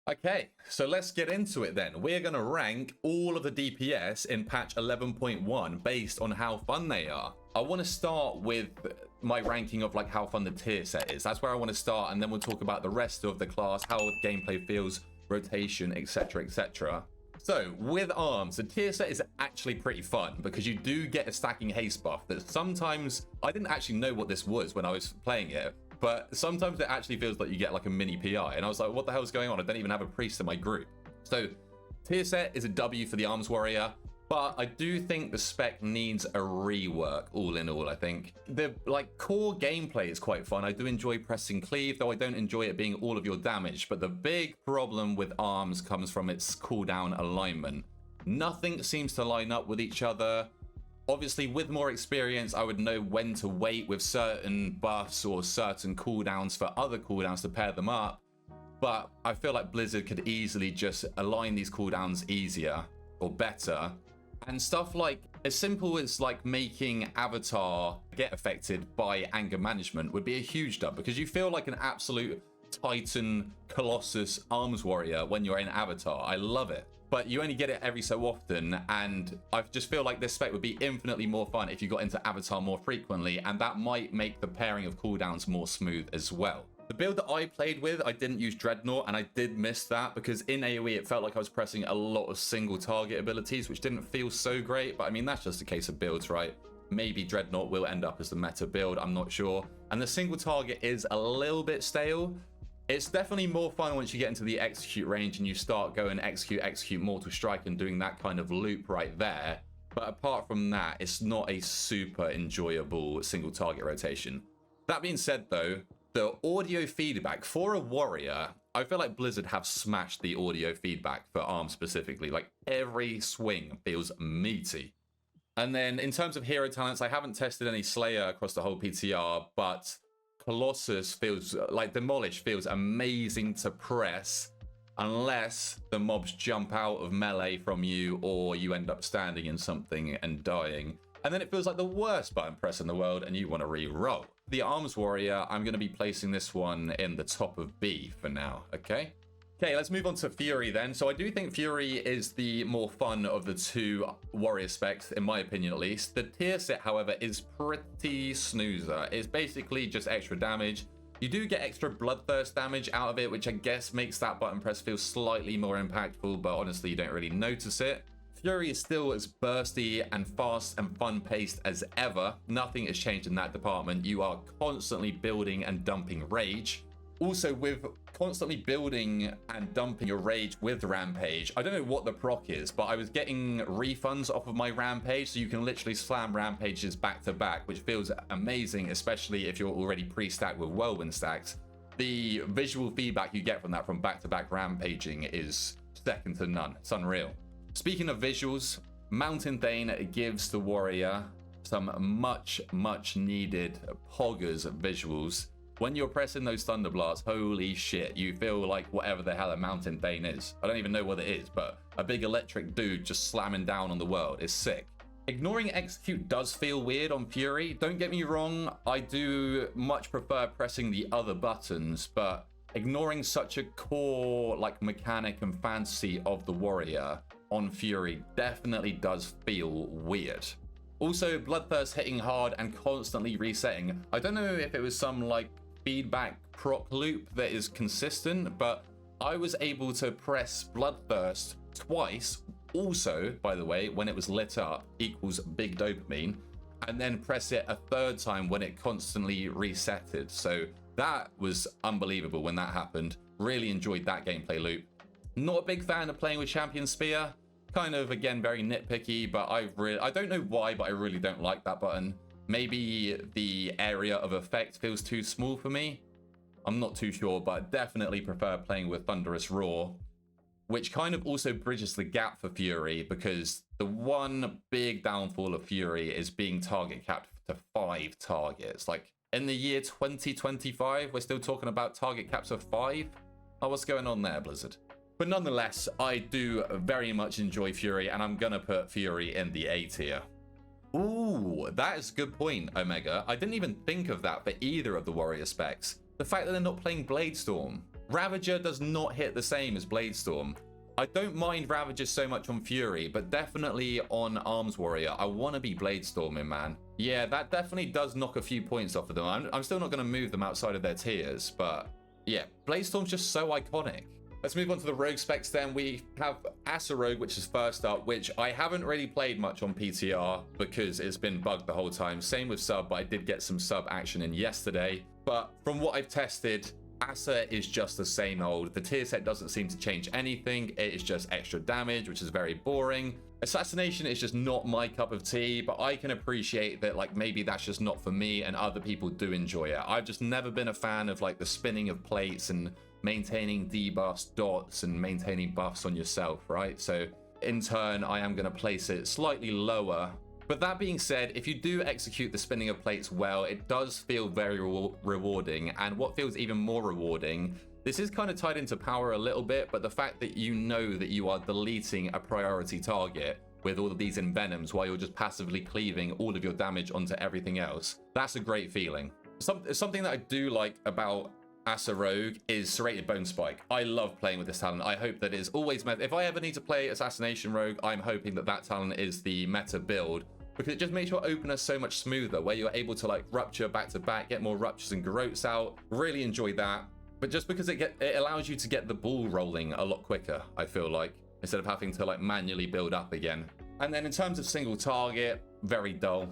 Okay, so let's get into it then. We're going to rank all of the DPS in patch 11.1 based on how fun they are. I want to start with my ranking of like how fun the tier set is. That's where I want to start, and then we'll talk about the rest of the class, how the gameplay feels, rotation, etc, etc. So with arms, the tier set is actually pretty fun because you do get a stacking haste buff that sometimes, I didn't actually know what this was when I was playing it, but sometimes it actually feels like you get like a mini PI. And I was like, what the hell is going on? I don't even have a priest in my group. So tier set is a W for the arms warrior, but I do think the spec needs a rework all in all. I think the like core gameplay is quite fun. I do enjoy pressing cleave, though I don't enjoy it being all of your damage. But the big problem with arms comes from its cooldown alignment. Nothing seems to line up with each other. Obviously, with more experience, I would know when to wait with certain buffs or certain cooldowns for other cooldowns to pair them up. But I feel like Blizzard could easily just align these cooldowns easier or better. And stuff like as simple as like making Avatar get affected by anger management would be a huge dub, because you feel like an absolute Titan Colossus arms warrior when you're in Avatar. I love it. But you only get it every so often, and I just feel like this spec would be infinitely more fun if you got into Avatar more frequently, and that might make the pairing of cooldowns more smooth as well. The build that I played with, I didn't use Dreadnought, and I did miss that because in AoE it felt like I was pressing a lot of single target abilities, which didn't feel so great. But I mean, that's just a case of builds, right? Maybe Dreadnought will end up as the meta build, I'm not sure. And the single target is a little bit stale. It's definitely more fun once you get into the execute range and you start going execute, mortal strike and doing that kind of loop right there. But apart from that, it's not a super enjoyable single target rotation. That being said though, the audio feedback for a warrior, I feel like Blizzard have smashed the audio feedback for arms specifically. Like every swing feels meaty. And then in terms of hero talents, I haven't tested any Slayer across the whole PTR, but Colossus feels like Demolish feels amazing to press unless the mobs jump out of melee from you or you end up standing in something and dying. And then it feels like the worst button press in the world and you want to re-roll. The Arms Warrior, I'm going to be placing this one in the top of B for now, okay? Okay, let's move on to Fury then. So I do think Fury is the more fun of the two warrior specs, in my opinion at least. The tier set, however, is pretty snoozer. It's basically just extra damage. You do get extra bloodthirst damage out of it, which I guess makes that button press feel slightly more impactful, but honestly, you don't really notice it. Fury is still as bursty and fast and fun-paced as ever. Nothing has changed in that department. You are constantly building and dumping rage. Also, with constantly building and dumping your rage with Rampage, I don't know what the proc is, but I was getting refunds off of my Rampage, so you can literally slam Rampages back to back, which feels amazing, especially if you're already pre-stacked with Whirlwind stacks. The visual feedback you get from that from back-to-back Rampaging is second to none. It's unreal. Speaking of visuals, Mountain Thane gives the warrior some much needed poggers visuals. When you're pressing those Thunderblasts, holy shit, you feel like whatever the hell a Mountain Thane is. I don't even know what it is, but a big electric dude just slamming down on the world is sick. Ignoring execute does feel weird on Fury. Don't get me wrong, I do much prefer pressing the other buttons, but ignoring such a core like mechanic and fantasy of the warrior on Fury definitely does feel weird. Also, Bloodthirst hitting hard and constantly resetting. I don't know if it was some like feedback proc loop that is consistent, but I was able to press Bloodthirst twice. Also, by the way, when it was lit up equals big dopamine, and then press it a third time when it constantly resetted. So that was unbelievable when that happened. Really enjoyed that gameplay loop. Not a big fan of playing with Champion Spear. Kind of, again, very nitpicky, but I don't know why, but I really don't like that button. Maybe the area of effect feels too small for me. I'm not too sure, but definitely prefer playing with Thunderous Roar, which kind of also bridges the gap for Fury, because the one big downfall of Fury is being target capped to 5 targets. Like, in the year 2025, we're still talking about target caps of 5? Oh, what's going on there, Blizzard? But nonetheless, I do very much enjoy Fury, and I'm gonna put Fury in the A tier. Ooh, that is a good point, Omega. I didn't even think of that for either of the warrior specs. The fact that they're not playing Bladestorm. Ravager does not hit the same as Bladestorm. I don't mind Ravager so much on Fury, but definitely on Arms Warrior, I want to be Bladestorming, man. Yeah, that definitely does knock a few points off of them. I'm still not going to move them outside of their tiers, but yeah, Bladestorm's just so iconic. Let's move on to the Rogue specs then. We have Assassination Rogue, which is first up, which I haven't really played much on PTR because it's been bugged the whole time. Same with sub, but I did get some sub action in yesterday. But from what I've tested, Asa is just the same old. The tier set doesn't seem to change anything. It is just extra damage, which is very boring. Assassination is just not my cup of tea, but I can appreciate that, like, maybe that's just not for me and other people do enjoy it. I've just never been a fan of like the spinning of plates and maintaining debuffs, dots, and maintaining buffs on yourself, right? So in turn, I am going to place it slightly lower. But that being said, if you do execute the spinning of plates well, it does feel very rewarding. And what feels even more rewarding, this is kind of tied into power a little bit, but the fact that you know that you are deleting a priority target with all of these envenoms while you're just passively cleaving all of your damage onto everything else, that's a great feeling. Something that I do like about Assassination Rogue is Serrated Bone Spike. I love playing with this talent. I hope that it's always meta. If I ever need to play Assassination Rogue, I'm hoping that that talent is the meta build, because it just makes your opener so much smoother, where you're able to like rupture back to back, get more ruptures and garrotes out. Really enjoy that. But just because it allows you to get the ball rolling a lot quicker, I feel like, instead of having to like manually build up again. And then in terms of single target, very dull.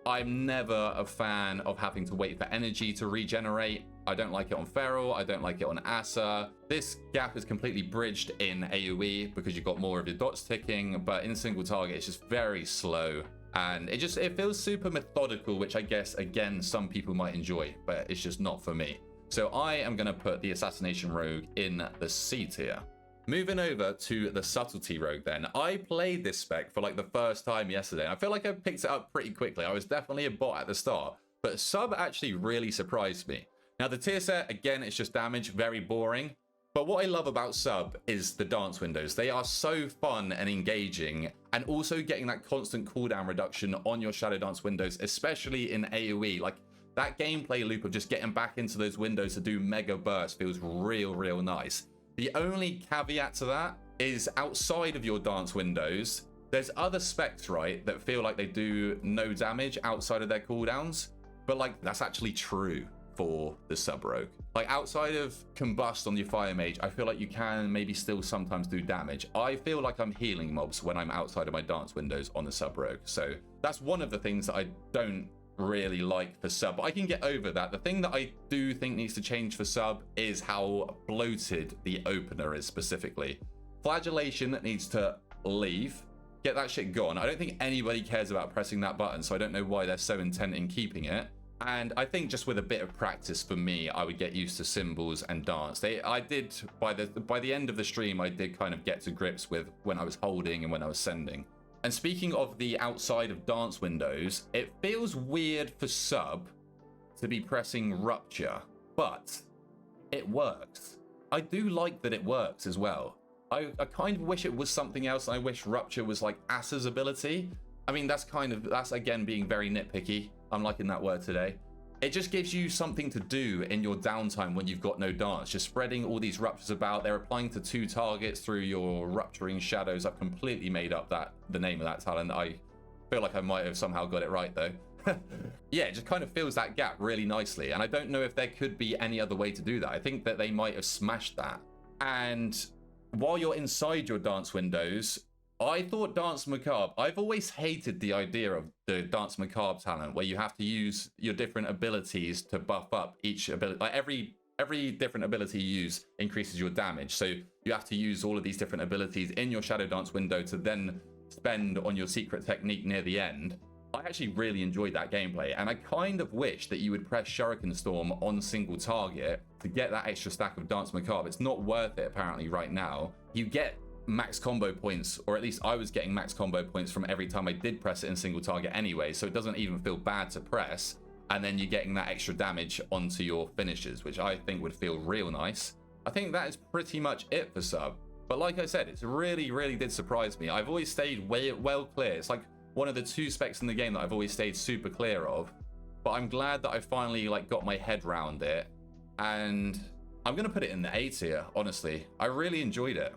I'm never a fan of having to wait for energy to regenerate. I don't like it on Feral, I don't like it on Asa. This gap is completely bridged in AoE because you've got more of your dots ticking, but in single target it's just very slow. And it feels super methodical, which I guess, again, some people might enjoy, but it's just not for me. So I am going to put the Assassination Rogue in the C tier. Moving over to the Subtlety Rogue then. I played this spec for like the first time yesterday. I feel like I picked it up pretty quickly. I was definitely a bot at the start, but sub actually really surprised me. Now the tier set, again, it's just damage, very boring. But what I love about sub is the dance windows. They are so fun and engaging, and also getting that constant cooldown reduction on your shadow dance windows, especially in AoE. Like that gameplay loop of just getting back into those windows to do mega bursts feels real nice. The only caveat to that is outside of your dance windows, there's other specs, right, that feel like they do no damage outside of their cooldowns, but like that's actually true for the sub rogue. Like outside of combust on your fire mage, I feel like you can maybe still sometimes do damage. I feel like I'm healing mobs when I'm outside of my dance windows on the sub rogue. So that's one of the things that I don't really like for sub, but I can get over that. The thing that I do think needs to change for sub is how bloated the opener is specifically. Flagellation needs to leave. Get that shit gone. I don't think anybody cares about pressing that button, so I don't know why they're so intent in keeping it. And I think just with a bit of practice for me, I would get used to symbols and dance. I did, by the end of the stream, I did kind of get to grips with when I was holding and when I was sending. And speaking of the outside of dance windows, it feels weird for sub to be pressing rupture, but it works. I do like that it works as well. I kind of wish it was something else. I wish rupture was like Asa's ability. I mean, that's again being very nitpicky. I'm liking that word today. It just gives you something to do in your downtime when you've got no dance. Just spreading all these ruptures about. They're applying to 2 targets through your rupturing shadows. I've completely made up the name of that talent. I feel like I might have somehow got it right though. Yeah, it just kind of fills that gap really nicely. And I don't know if there could be any other way to do that. I think that they might have smashed that. And while you're inside your dance windows, I thought Dance Macabre, I've always hated the idea of the Dance Macabre talent where you have to use your different abilities to buff up each ability. Like every different ability you use increases your damage. So you have to use all of these different abilities in your Shadow Dance window to then spend on your secret technique near the end. I actually really enjoyed that gameplay, and I kind of wish that you would press Shuriken Storm on single target to get that extra stack of Dance Macabre. It's not worth it apparently right now. You get max combo points, or at least I was getting max combo points from every time I did press it in single target anyway, so it doesn't even feel bad to press, and then you're getting that extra damage onto your finishes, which I think would feel real nice. I think that is pretty much it for sub, but like I said, it's really did surprise me. I've always stayed well clear. It's like one of the 2 specs in the game that I've always stayed super clear of, but I'm glad that I finally like got my head around it. And I'm going to put it in the A tier, honestly. I really enjoyed it.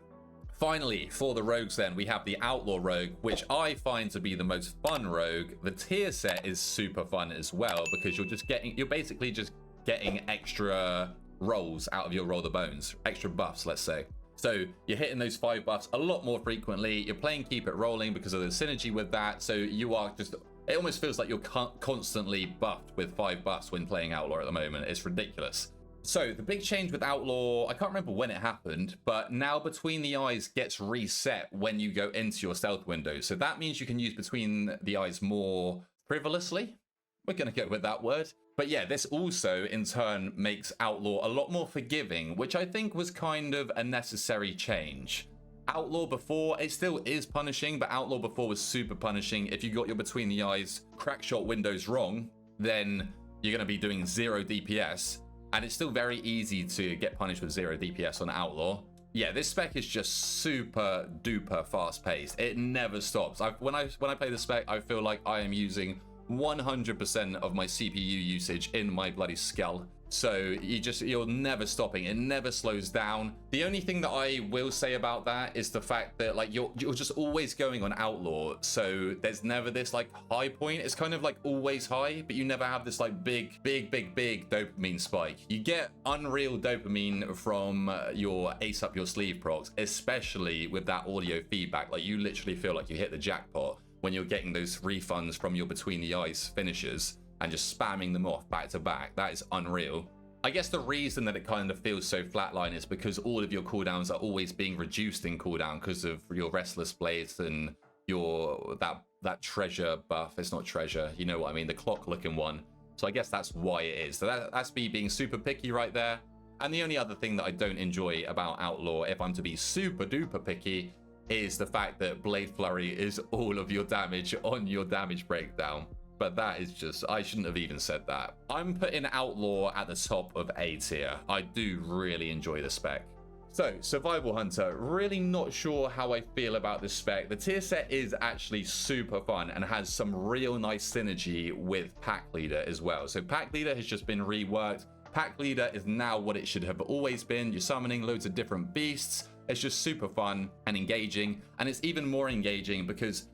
Finally, for the rogues then, we have the Outlaw Rogue, which I find to be the most fun rogue. The tier set is super fun as well, because you're basically just getting extra rolls out of your Roll the Bones, extra buffs, let's say. So you're hitting those 5 buffs a lot more frequently. You're playing Keep It Rolling because of the synergy with that. So you are just, it almost feels like you're constantly buffed with 5 buffs when playing Outlaw at the moment. It's ridiculous. So the big change with Outlaw, I can't remember when it happened, but now Between the Eyes gets reset when you go into your stealth window. So that means you can use Between the Eyes more frivolously. We're going to go with that word. But yeah, this also in turn makes Outlaw a lot more forgiving, which I think was kind of a necessary change. Outlaw before, it still is punishing, but Outlaw before was super punishing. If you got your Between the Eyes crackshot windows wrong, then you're going to be doing 0 DPS. And it's still very easy to get punished with 0 DPS on Outlaw. Yeah, this spec is just super duper fast paced. It never stops. When I play the spec, I feel like I am using 100% of my CPU usage in my bloody skull. So you're never stopping. It never slows down. The only thing that I will say about that is the fact that like you're just always going on Outlaw. So there's never this like high point. It's kind of like always high, but you never have this like big dopamine spike. You get unreal dopamine from your ace up your sleeve procs, especially with that audio feedback. Like you literally feel like you hit the jackpot when you're getting those refunds from your Between the Eyes finishers and just spamming them off back to back. That is unreal. I guess the reason that it kind of feels so flatline is because all of your cooldowns are always being reduced in cooldown because of your Restless Blades and your that treasure buff. It's not treasure, you know what I mean, the clock looking one. So I guess that's why it is. So that's me being super picky right there. And the only other thing that I don't enjoy about Outlaw, if I'm to be super duper picky, is the fact that Blade Flurry is all of your damage on your damage breakdown. But that is just, I shouldn't have even said that. I'm putting Outlaw at the top of A tier. I do really enjoy the spec. So, Survival Hunter, really not sure how I feel about this spec. The tier set is actually super fun and has some real nice synergy with Pack Leader as well. So Pack Leader has just been reworked. Pack Leader is now what it should have always been. You're summoning loads of different beasts. It's just super fun and engaging. And it's even more engaging because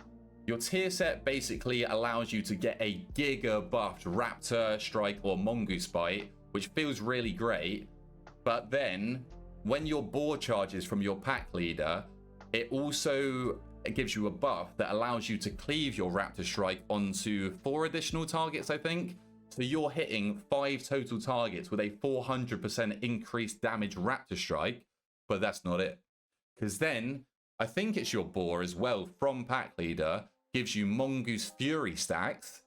your tier set basically allows you to get a giga buffed Raptor, Strike, or Mongoose Bite, which feels really great. But then, when your boar charges from your Pack Leader, it also gives you a buff that allows you to cleave your Raptor Strike onto 4 additional targets, I think. So you're hitting 5 total targets with a 400% increased damage Raptor Strike, but that's not it. Because then, I think it's your boar as well from Pack Leader, gives you Mongoose Fury stacks,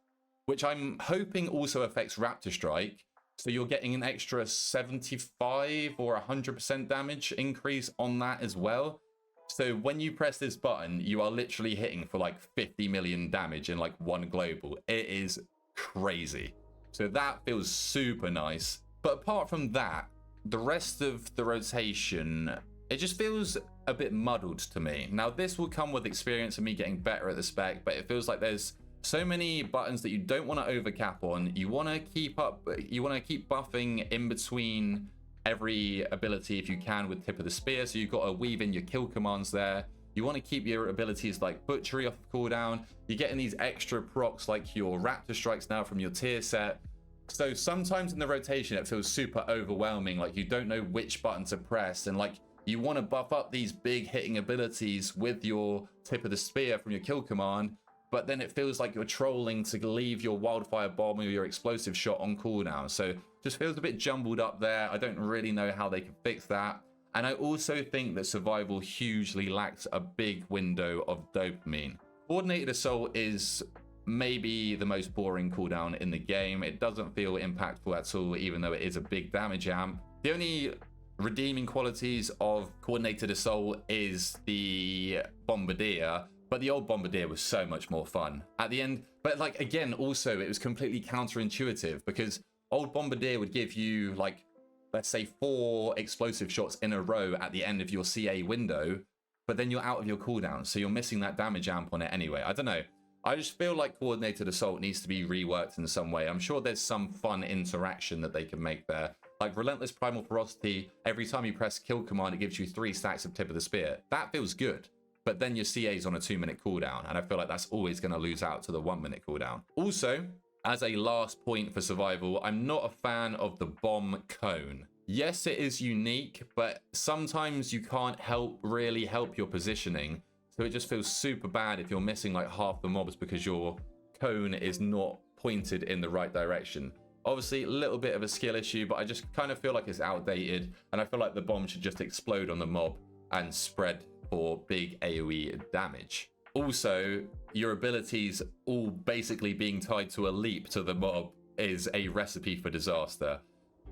which I'm hoping also affects Raptor Strike. So you're getting an extra 75 or 100% damage increase on that as well. So when you press this button, you are literally hitting for like 50 million damage in like one global. It is crazy. So that feels super nice. But apart from that, the rest of the rotation, it just feels a bit muddled to me. Now, this will come with experience and me getting better at the spec, but it feels like there's so many buttons that you don't want to overcap on. You want to keep buffing in between every ability if you can with Tip of the Spear. So you've got to weave in your kill commands there. You want to keep your abilities like Butchery off of cooldown. You're getting these extra procs like your Raptor Strikes now from your tier set. So sometimes in the rotation, it feels super overwhelming. Like you don't know which button to press, and like you want to buff up these big hitting abilities with your Tip of the Spear from your kill command, but then it feels like you're trolling to leave your Wildfire Bomb or your Explosive Shot on cooldown. So just feels a bit jumbled up there. I don't really know how they can fix that. And I also think that Survival hugely lacks a big window of dopamine. Coordinated Assault is maybe the most boring cooldown in the game. It doesn't feel impactful at all, even though it is a big damage amp. The only redeeming qualities of Coordinated Assault is the Bombardier, but the old Bombardier was so much more fun at the end. But like, again, also it was completely counterintuitive because old Bombardier would give you like, let's say 4 explosive shots in a row at the end of your CA window, but then you're out of your cooldown, so you're missing that damage amp on it anyway. I don't know. I just feel like Coordinated Assault needs to be reworked in some way. I'm sure there's some fun interaction that they can make there. Like Relentless Primal Ferocity, every time you press kill command, it gives you 3 stacks of Tip of the Spear. That feels good. But then your CA is on a 2-minute cooldown, and I feel like that's always going to lose out to the 1-minute cooldown. Also, as a last point for survival, I'm not a fan of the bomb cone. Yes, it is unique, but sometimes you can't really help your positioning. So it just feels super bad if you're missing like half the mobs because your cone is not pointed in the right direction. Obviously, a little bit of a skill issue, but I just kind of feel like it's outdated, and I feel like the bomb should just explode on the mob and spread for big AoE damage. Also, your abilities all basically being tied to a leap to the mob is a recipe for disaster.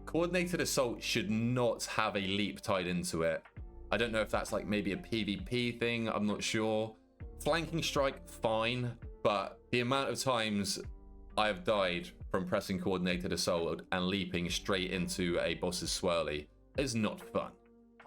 Coordinated Assault should not have a leap tied into it. I don't know if that's like maybe a PvP thing, I'm not sure. Flanking Strike, fine, but the amount of times I have died from pressing Coordinated Assault and leaping straight into a boss's swirly is not fun.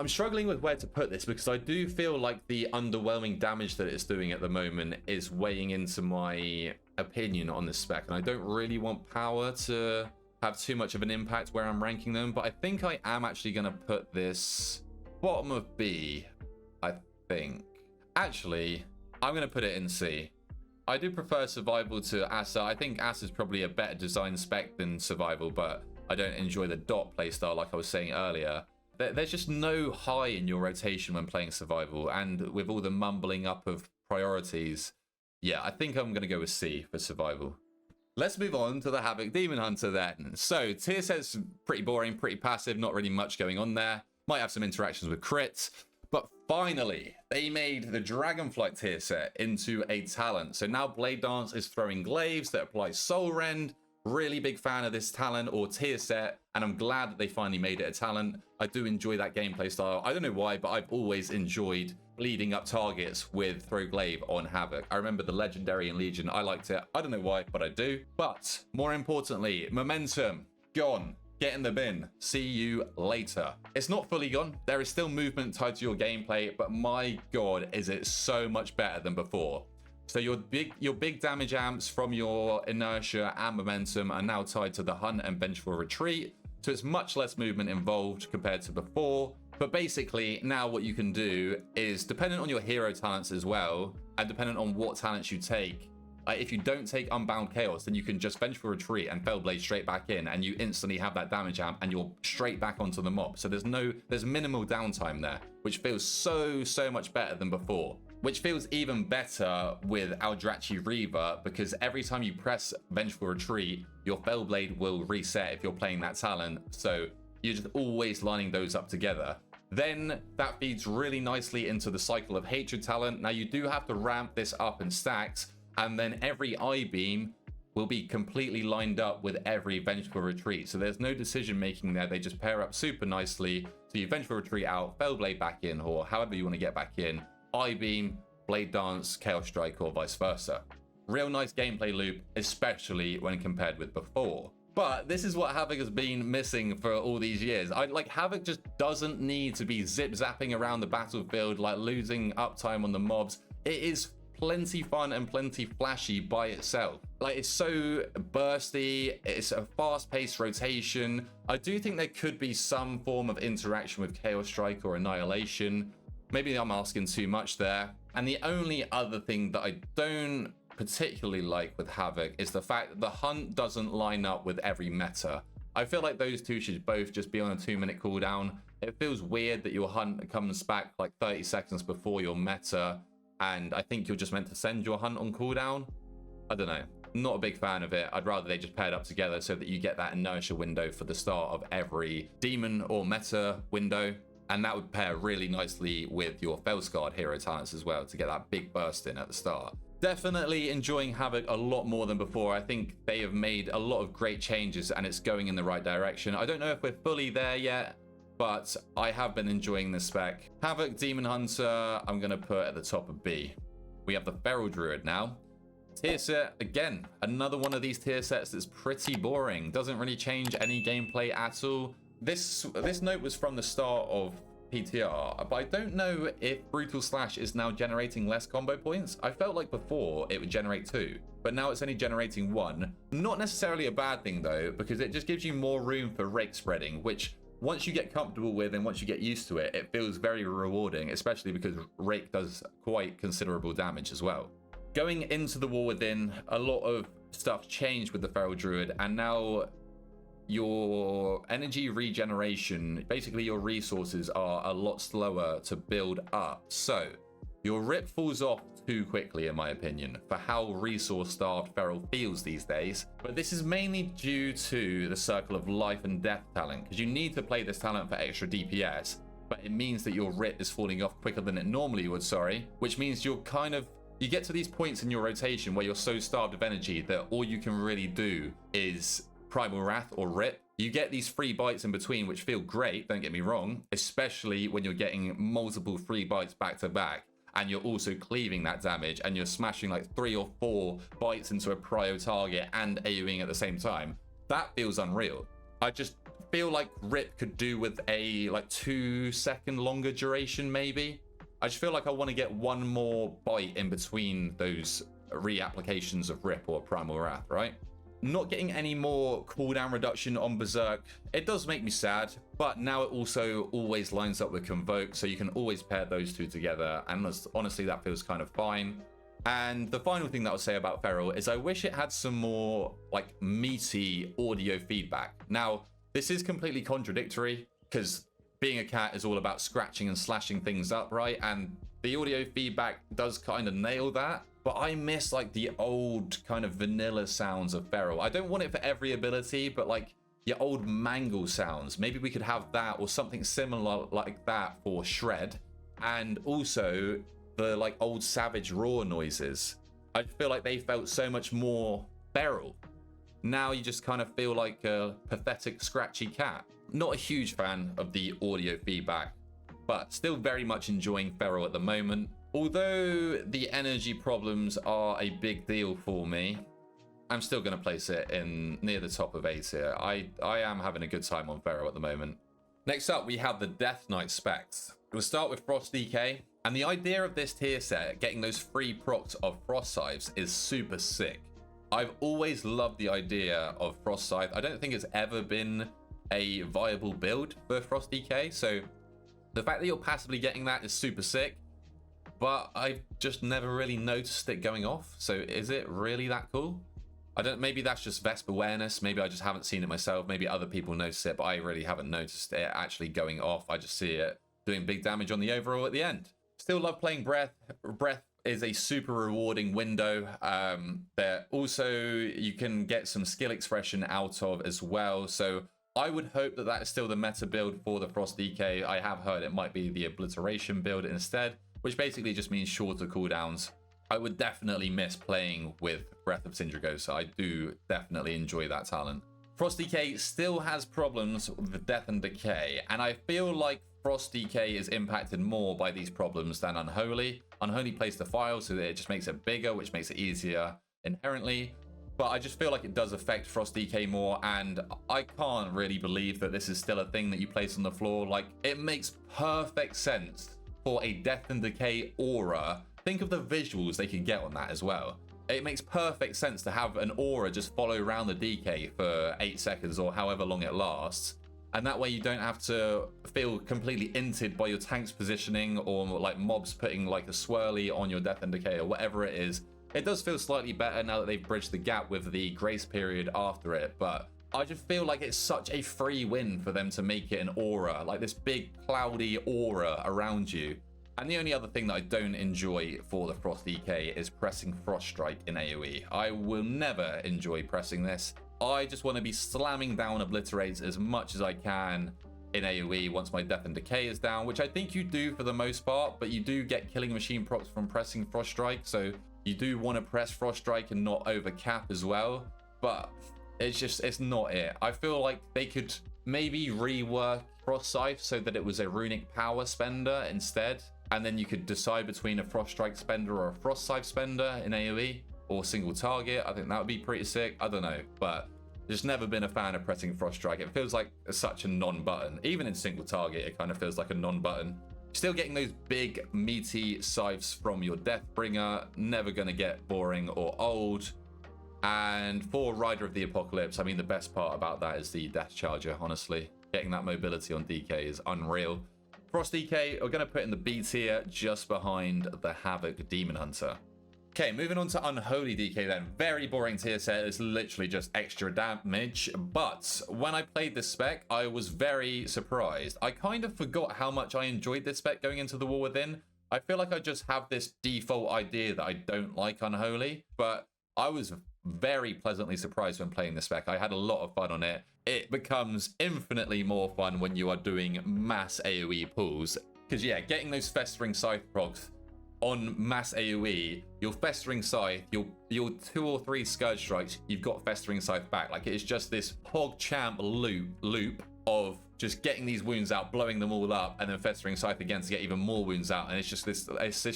I'm struggling with where to put this because I do feel like the underwhelming damage that it's doing at the moment is weighing into my opinion on this spec, and I don't really want power to have too much of an impact where I'm ranking them, but I think I am actually going to put this bottom of B, I think. Actually, I'm going to put it in C. I do prefer survival to Asa. I think Asa is probably a better design spec than survival, but I don't enjoy the dot playstyle like I was saying earlier. There's just no high in your rotation when playing survival, and with all the mumbling up of priorities, yeah, I think I'm going to go with C for survival. Let's move on to the Havoc Demon Hunter then. So, tier set's pretty boring, pretty passive, not really much going on there. Might have some interactions with crits, but finally, they made the Dragonflight tier set into a talent. So now Blade Dance is throwing glaives that apply Soul Rend. Really big fan of this talent or tier set, and I'm glad that they finally made it a talent. I do enjoy that gameplay style. I don't know why, but I've always enjoyed bleeding up targets with Throw Glaive on Havoc. I remember the Legendary and Legion. I liked it. I don't know why, but I do. But more importantly, momentum gone. Get in the bin. See you later. It's not fully gone. There is still movement tied to your gameplay, but my god, is it so much better than before. So your big damage amps from your inertia and momentum are now tied to the hunt and vengeful retreat. So it's much less movement involved compared to before. But basically now what you can do is, dependent on your hero talents as well, and dependent on what talents you take, if you don't take Unbound Chaos, then you can just vengeful retreat and Fellblade straight back in, and you instantly have that damage amp and you're straight back onto the mob. So there's minimal downtime there, which feels so much better than before. Which feels even better with Aldrachi Reaver, because every time you press Vengeful Retreat, your Fellblade will reset if you're playing that talent. So you're just always lining those up together. Then that feeds really nicely into the Cycle of Hatred talent. Now you do have to ramp this up in stacks, and then every I-beam will be completely lined up with every Vengeful Retreat. So there's no decision making there. They just pair up super nicely. So you Vengeful Retreat out, Fellblade back in, or however you want to get back in. I-beam, Blade Dance, Chaos Strike, or vice versa. Real nice gameplay loop, especially when compared with before. But this is what Havoc has been missing for all these years. Havoc just doesn't need to be zip-zapping around the battlefield, like losing uptime on the mobs. It is plenty fun and plenty flashy by itself. Like, it's so bursty, it's a fast-paced rotation. I do think there could be some form of interaction with Chaos Strike or Annihilation. Maybe I'm asking too much there. And the only other thing that I don't particularly like with Havoc is the fact that the hunt doesn't line up with every meta. I feel like those two should both just be on a 2-minute cooldown. It feels weird that your hunt comes back like 30 seconds before your meta, and I think you're just meant to send your hunt on cooldown. I don't know. Not a big fan of it. I'd rather they just paired up together so that you get that inertia window for the start of every demon or meta window. And that would pair really nicely with your Fellscarred hero talents as well to get that big burst in at the start. Definitely enjoying Havoc a lot more than before. I think they have made a lot of great changes and it's going in the right direction. I don't know if we're fully there yet, but I have been enjoying this spec. Havoc Demon Hunter, I'm going to put at the top of B. We have the Feral Druid now. Tier set, again, another one of these tier sets that's pretty boring. Doesn't really change any gameplay at all. This note was from the start of PTR, but I don't know if Brutal Slash is now generating less combo points. I felt like before it would generate 2, but now it's only generating 1. Not necessarily a bad thing though, because it just gives you more room for rake spreading, which once you get comfortable with and once you get used to it, it feels very rewarding, especially because rake does quite considerable damage as well. Going into the War Within, a lot of stuff changed with the Feral Druid, and now your energy regeneration, basically your resources, are a lot slower to build up. So your rip falls off too quickly, in my opinion, for how resource starved Feral feels these days. But this is mainly due to the Circle of Life and Death talent, because you need to play this talent for extra DPS, but it means that your rip is falling off quicker than it normally would, which means you get to these points in your rotation where you're so starved of energy that all you can really do is Primal Wrath or rip. You get these free bites in between, which feel great, don't get me wrong, especially when you're getting multiple free bites back to back, and you're also cleaving that damage, and you're smashing like 3 or 4 bites into a prio target and AoEing at the same time. That feels unreal. I just feel like rip could do with a like 2-second longer duration maybe. I just feel like I want to get one more bite in between those reapplications of rip or Primal Wrath, right? Not getting any more cooldown reduction on Berserk, it does make me sad, but now it also always lines up with Convoke, so you can always pair those two together, and honestly that feels kind of fine. And the final thing that I'll say about Feral is I wish it had some more like meaty audio feedback. Now, this is completely contradictory, because being a cat is all about scratching and slashing things up, right? And the audio feedback does kind of nail that. But I miss like the old kind of vanilla sounds of Feral. I don't want it for every ability, but like your old mangle sounds. Maybe we could have that or something similar like that for Shred. And also the like old Savage Roar noises. I feel like they felt so much more Feral. Now you just kind of feel like a pathetic, scratchy cat. Not a huge fan of the audio feedback, but still very much enjoying Feral at the moment. Although the energy problems are a big deal for me, I'm still going to place it in near the top of A tier. I am having a good time on Feral at the moment. Next up, we have the Death Knight specs. We'll start with Frost DK, and the idea of this tier set, getting those free procs of Frost Scythes, is super sick. I've always loved the idea of Frost Scythe. I don't think it's ever been a viable build for Frost DK, so the fact that you're passively getting that is super sick. But I've just never really noticed it going off. So is it really that cool? Maybe that's just Vesp awareness. Maybe I just haven't seen it myself. Maybe other people notice it, but I really haven't noticed it actually going off. I just see it doing big damage on the overall at the end. Still love playing Breath. Breath is a super rewarding window that also you can get some skill expression out of as well. So I would hope that that is still the meta build for the Frost DK. I have heard it might be the Obliteration build instead, which basically just means shorter cooldowns. I would definitely miss playing with Breath of Sindragosa. I do definitely enjoy that talent. Frost DK still has problems with Death and Decay, and I feel like Frost DK is impacted more by these problems than Unholy. Unholy plays the file, so that it just makes it bigger, which makes it easier inherently. But I just feel like it does affect Frost DK more, and I can't really believe that this is still a thing that you place on the floor. Like, it makes perfect sense for a Death and Decay aura. Think of the visuals they can get on that as well. It makes perfect sense to have an aura just follow around the DK for 8 seconds or however long it lasts. And that way you don't have to feel completely inted by your tank's positioning or like mobs putting like a swirly on your Death and Decay or whatever it is. It does feel slightly better now that they've bridged the gap with the grace period after it, but I just feel like it's such a free win for them to make it an aura, like this big cloudy aura around you. And the only other thing that I don't enjoy for the Frost DK is pressing Frost Strike in AoE. I will never enjoy pressing this. I just want to be slamming down Obliterates as much as I can in AoE once my Death and Decay is down, which I think you do for the most part, but you do get Killing Machine procs from pressing Frost Strike, so you do want to press Frost Strike and not over cap as well, but it's not it. I feel like they could maybe rework Frost Scythe so that it was a runic power spender instead, and then you could decide between a Frost Strike spender or a Frost Scythe spender in AoE or single target. I think that would be pretty sick. I don't know, but Just never been a fan of pressing Frost Strike. It feels like such a non-button. Even in single target, it kind of feels like a non-button. Still getting those big, meaty scythes from your Deathbringer. Never going to get boring or old. And for Rider of the Apocalypse, I mean, the best part about that is the Death Charger, honestly. Getting that mobility on DK is unreal. Frost DK, we're going to put in the B tier just behind the Havoc Demon Hunter. Okay, moving on to Unholy DK then. Very boring tier set. It's literally just extra damage. But when I played this spec, I was very surprised. I kind of forgot how much I enjoyed this spec going into the War Within. I feel like I just have this default idea that I don't like Unholy. But I was very pleasantly surprised when playing this spec. I had a lot of fun on it. It becomes infinitely more fun when you are doing mass AoE pulls. Because yeah, getting those Festering Scythe procs on mass AoE, your Festering Scythe, your 2 or 3 Scourge Strikes, you've got Festering Scythe back. Like, it's just this PogChamp loop of just getting these wounds out, blowing them all up, and then Festering Scythe again to get even more wounds out. And it's just this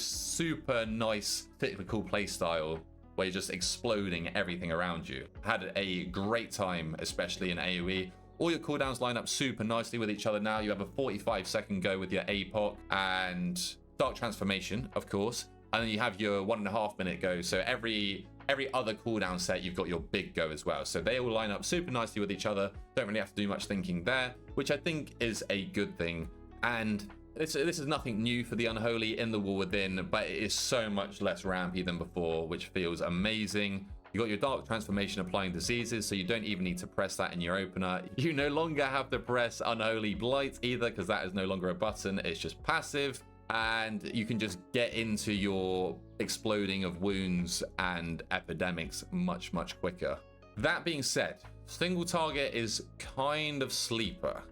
super nice, cyclical playstyle where you're just exploding everything around you. Had a great time, especially in AoE. All your cooldowns line up super nicely with each other now. You have a 45-second go with your APOC and Dark Transformation, of course. And then you have your 1.5 minute go. So every other cooldown set, you've got your big go as well. So they all line up super nicely with each other. Don't really have to do much thinking there, which I think is a good thing. And this is nothing new for the Unholy in the War Within, but it is so much less rampy than before, which feels amazing. You got your Dark Transformation applying diseases, so you don't even need to press that in your opener. You no longer have to press Unholy Blight either, because that is no longer a button. It's just passive, and you can just get into your exploding of wounds and epidemics much quicker. That being said, single target is kind of sleeper.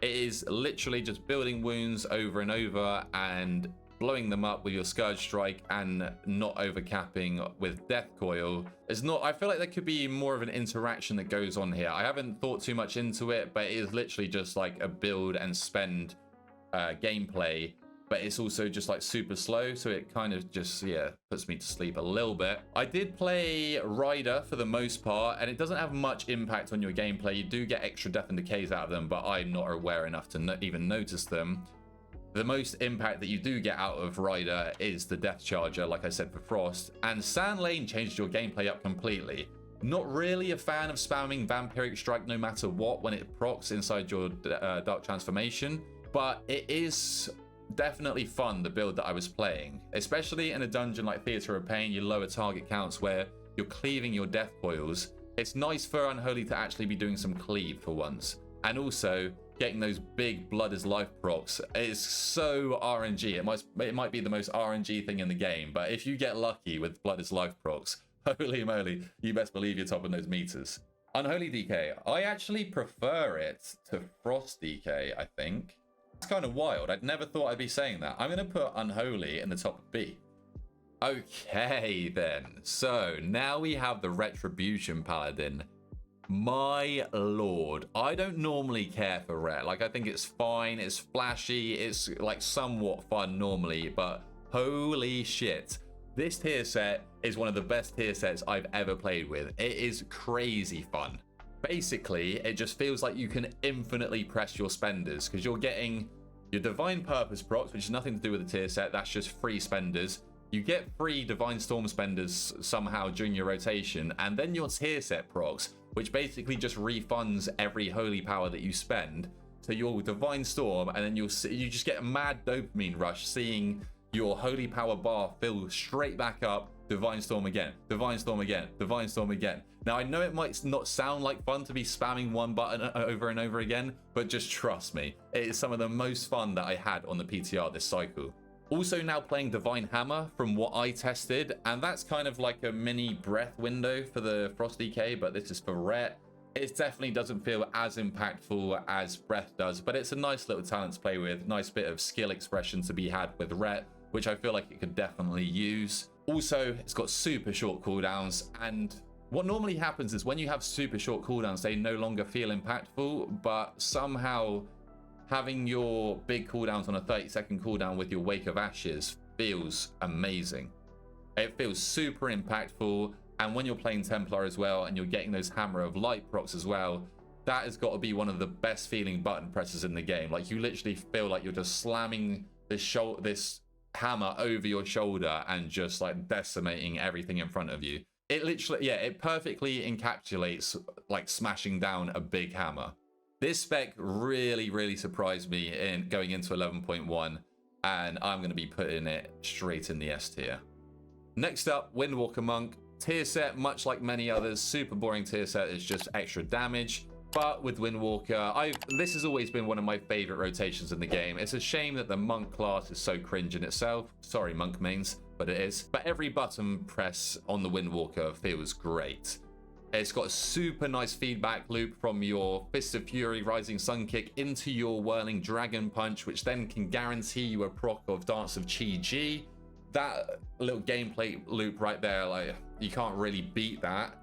It is literally just building wounds over and over and blowing them up with your Scourge Strike and not overcapping with Death Coil. It's not, I feel like there could be more of an interaction that goes on here. I haven't thought too much into it, but it is literally just like a build and spend gameplay, but it's also just like super slow, so it kind of just, yeah, puts me to sleep a little bit. I did play Rider for the most part, and it doesn't have much impact on your gameplay. You do get extra death and decays out of them, but I'm not aware enough to even notice them. The most impact that you do get out of Rider is the Death Charger, like I said, for Frost. And Sand Lane changed your gameplay up completely. Not really a fan of spamming Vampiric Strike no matter what when it procs inside your Dark Transformation, but it is definitely fun, the build that I was playing, especially in a dungeon like Theatre of Pain. You lower target counts where you're cleaving your death coils. It's nice for Unholy to actually be doing some cleave for once, and also getting those big Blood is Life procs is so RNG. It might be the most RNG thing in the game, but if you get lucky with Blood is Life procs, holy moly, you best believe you're topping those meters. Unholy DK, I actually prefer it to Frost DK, I think. It's kind of wild. I'd never thought I'd be saying that. I'm going to put Unholy in the top of B. Okay, then. So now we have the Retribution Paladin. My lord. I don't normally care for Ret. Like, I think it's fine. It's flashy. It's, like, somewhat fun normally. But holy shit. This tier set is one of the best tier sets I've ever played with. It is crazy fun. Basically, it just feels like you can infinitely press your spenders, because you're getting your Divine Purpose procs, which has nothing to do with the tier set. That's just free spenders. You get free Divine Storm spenders somehow during your rotation, and then your tier set procs, which basically just refunds every holy power that you spend. So your Divine Storm, and then you just get a mad dopamine rush seeing your holy power bar fill straight back up. Divine Storm again, Divine Storm again, Divine Storm again. Now, I know it might not sound like fun to be spamming one button over and over again, but just trust me, it is some of the most fun that I had on the PTR this cycle. Also now playing Divine Hammer from what I tested, and that's kind of like a mini breath window for the Frost DK, but this is for Ret. It definitely doesn't feel as impactful as Breath does, but it's a nice little talent to play with, nice bit of skill expression to be had with Ret, which I feel like it could definitely use. Also, it's got super short cooldowns, and what normally happens is when you have super short cooldowns, they no longer feel impactful, but somehow having your big cooldowns on a 30-second cooldown with your Wake of Ashes feels amazing. It feels super impactful, And when you're playing Templar as well, and you're getting those Hammer of Light procs as well, that has got to be one of the best feeling button presses in the game. Like, you literally feel like you're just slamming this hammer over your shoulder and just like decimating everything in front of you. It literally, yeah, it perfectly encapsulates like smashing down a big hammer. This spec really surprised me in going into 11.1, and I'm going to be putting it straight in the S tier. Next up, Windwalker Monk. Tier set, much like many others, super boring tier set. Is just extra damage. But with Windwalker, this has always been one of my favorite rotations in the game. It's a shame that the Monk class is so cringe in itself. Sorry, Monk mains, but it is. But every button press on the Windwalker feels great. It's got a super nice feedback loop from your Fist of Fury Rising Sun Kick into your Whirling Dragon Punch, which then can guarantee you a proc of Dance of Chi-Ji. That little gameplay loop right there, like, you can't really beat that.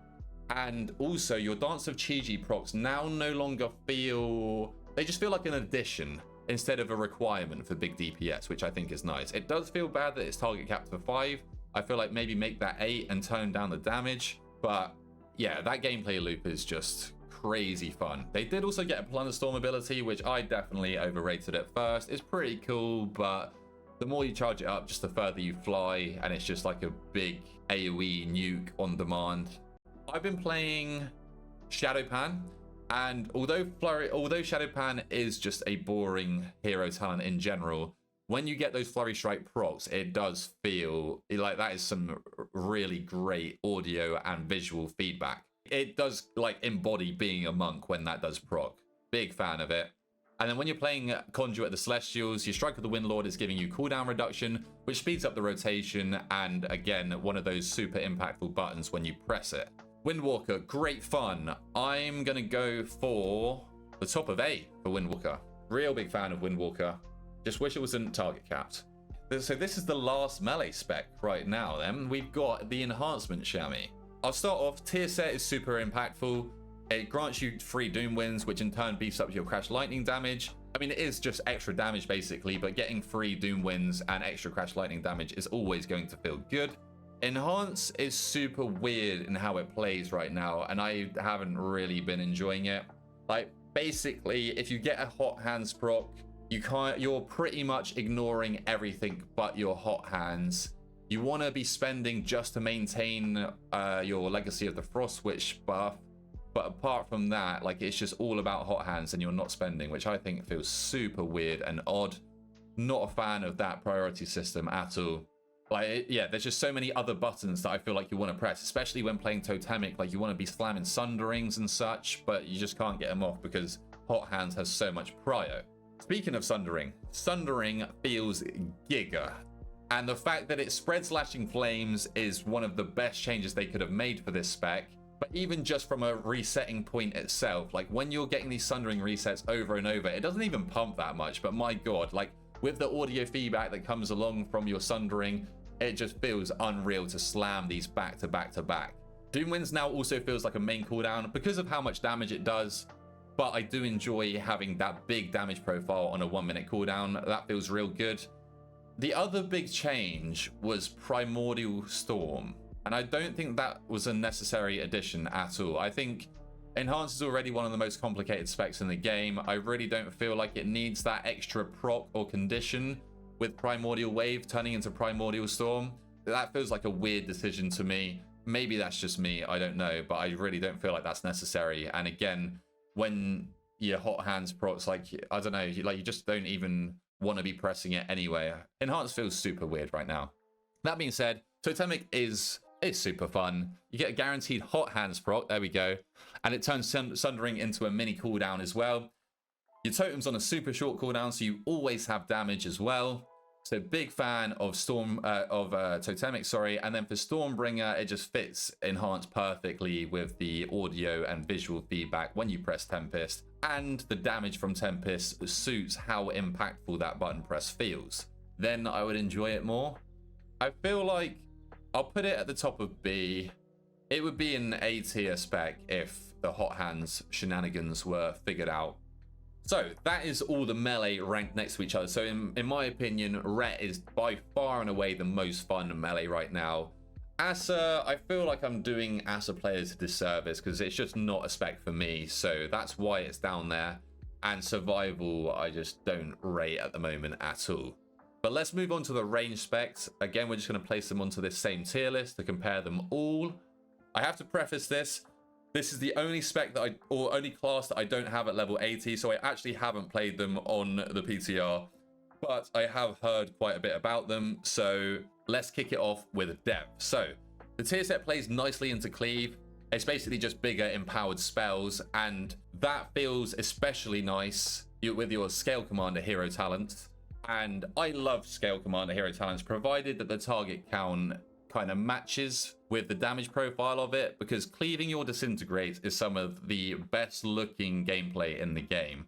And also, your Dance of Chi-Ji procs now no longer feel... They just feel like an addition instead of a requirement for big DPS, which I think is nice. It does feel bad that it's target capped for 5. I feel like maybe make that 8 and tone down the damage. But yeah, that gameplay loop is just crazy fun. They did also get a Plunderstorm ability, which I definitely overrated at first. It's pretty cool, but the more you charge it up, just the further you fly, and it's just like a big AoE nuke on demand. I've been playing Shadowpan, and although Shadowpan is just a boring hero talent in general, when you get those Flurry Strike procs, it does feel like that is some really great audio and visual feedback. It does like embody being a monk when that does proc. Big fan of it. And then when you're playing Conduit the Celestials, your Strike of the Windlord is giving you cooldown reduction, which speeds up the rotation, and again, one of those super impactful buttons when you press it. Windwalker, great fun. I'm going to go for the top of A for Windwalker. Real big fan of Windwalker. Just wish it wasn't target capped. So this is the last melee spec right now then. We've got the Enhancement Shaman. I'll start off, tier set is super impactful. It grants you free Doom Winds, which in turn beefs up your Crash Lightning damage. I mean, it is just extra damage basically, but getting free Doom Winds and extra Crash Lightning damage is always going to feel good. Enhance is super weird in how it plays right now, and I haven't really been enjoying it. Like, basically, if you get a Hot Hands proc, you're pretty much ignoring everything but your Hot Hands. You want to be spending just to maintain your Legacy of the Frostwitch buff, but apart from that, like, it's just all about Hot Hands and you're not spending, which I think feels super weird and odd. Not a fan of that priority system at all. Like, yeah, there's just so many other buttons that I feel like you want to press, especially when playing Totemic. Like, you want to be slamming Sunderings and such, but you just can't get them off because Hot Hands has so much prio. Speaking of Sundering feels giga. And the fact that it spreads Lashing Flames is one of the best changes they could have made for this spec. But even just from a resetting point itself, like when you're getting these Sundering resets over and over, it doesn't even pump that much, but my god, like with the audio feedback that comes along from your Sundering, it just feels unreal to slam these back to back to back. Doom Winds now also feels like a main cooldown because of how much damage it does, but I do enjoy having that big damage profile on a 1 minute cooldown. That feels real good. The other big change was Primordial Storm, and I don't think that was a necessary addition at all. I think Enhance is already one of the most complicated specs in the game. I really don't feel like it needs that extra proc or condition with Primordial Wave turning into Primordial Storm. That feels like a weird decision to me. Maybe that's just me, I don't know, but I really don't feel like that's necessary. And again, when your Hot Hands procs, like, I don't know, like you just don't even want to be pressing it anyway. Enhance feels super weird right now. That being said, Totemic is super fun. You get a guaranteed Hot Hands proc, there we go, and it turns Sundering into a mini cooldown as well. Your totem's on a super short cooldown, so you always have damage as well. So big fan of Totemic, sorry. And then for Stormbringer, it just fits Enhance perfectly with the audio and visual feedback when you press Tempest, and the damage from Tempest suits how impactful that button press feels. Then I would enjoy it more. I feel like I'll put it at the top of B. It would be an A tier spec if the Hot Hands shenanigans were figured out. So that is all the melee ranked next to each other. So in my opinion, Ret is by far and away the most fun melee right now. Asa, I feel like I'm doing Asa players a disservice because it's just not a spec for me. So that's why it's down there. And survival, I just don't rate at the moment at all. But let's move on to the range specs. Again, we're just going to place them onto this same tier list to compare them all. I have to preface this. This is the only spec that or only class that I don't have at level 80. So I actually haven't played them on the PTR, but I have heard quite a bit about them. So let's kick it off with Dev. So the tier set plays nicely into Cleave. It's basically just bigger empowered spells, and that feels especially nice with your Scale Commander hero talent. And I love Scale Commander hero talents, provided that the target count kind of matches with the damage profile of it, because cleaving your disintegrates is some of the best looking gameplay in the game.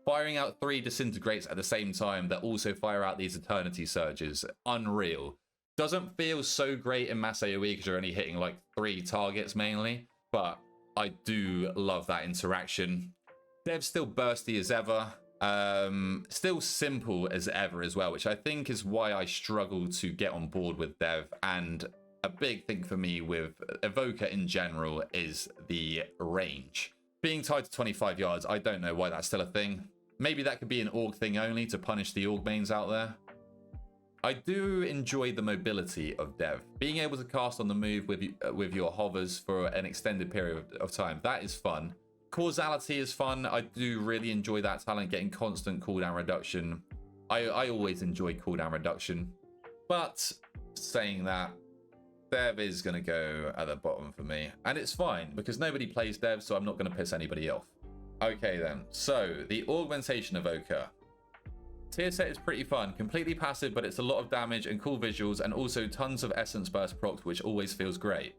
Firing out 3 disintegrates at the same time that also fire out these eternity surges, unreal. Doesn't feel so great in mass AoE because you're only hitting like 3 targets mainly, but I do love that interaction. Dev's still bursty as ever. Still simple as ever as well, which I think is why I struggle to get on board with Dev. And a big thing for me with Evoker in general is the range. Being tied to 25 yards, I don't know why that's still a thing. Maybe that could be an Org thing only to punish the Org mains out there. I do enjoy the mobility of Dev. Being able to cast on the move with your hovers for an extended period of time, that is fun. Causality is fun. I do really enjoy that talent, getting constant cooldown reduction. I always enjoy cooldown reduction. But saying that, Dev is going to go at the bottom for me. And it's fine, because nobody plays Dev, so I'm not going to piss anybody off. Okay then, so the Augmentation Evoker. Tier set is pretty fun, completely passive, but it's a lot of damage and cool visuals, and also tons of Essence Burst procs, which always feels great.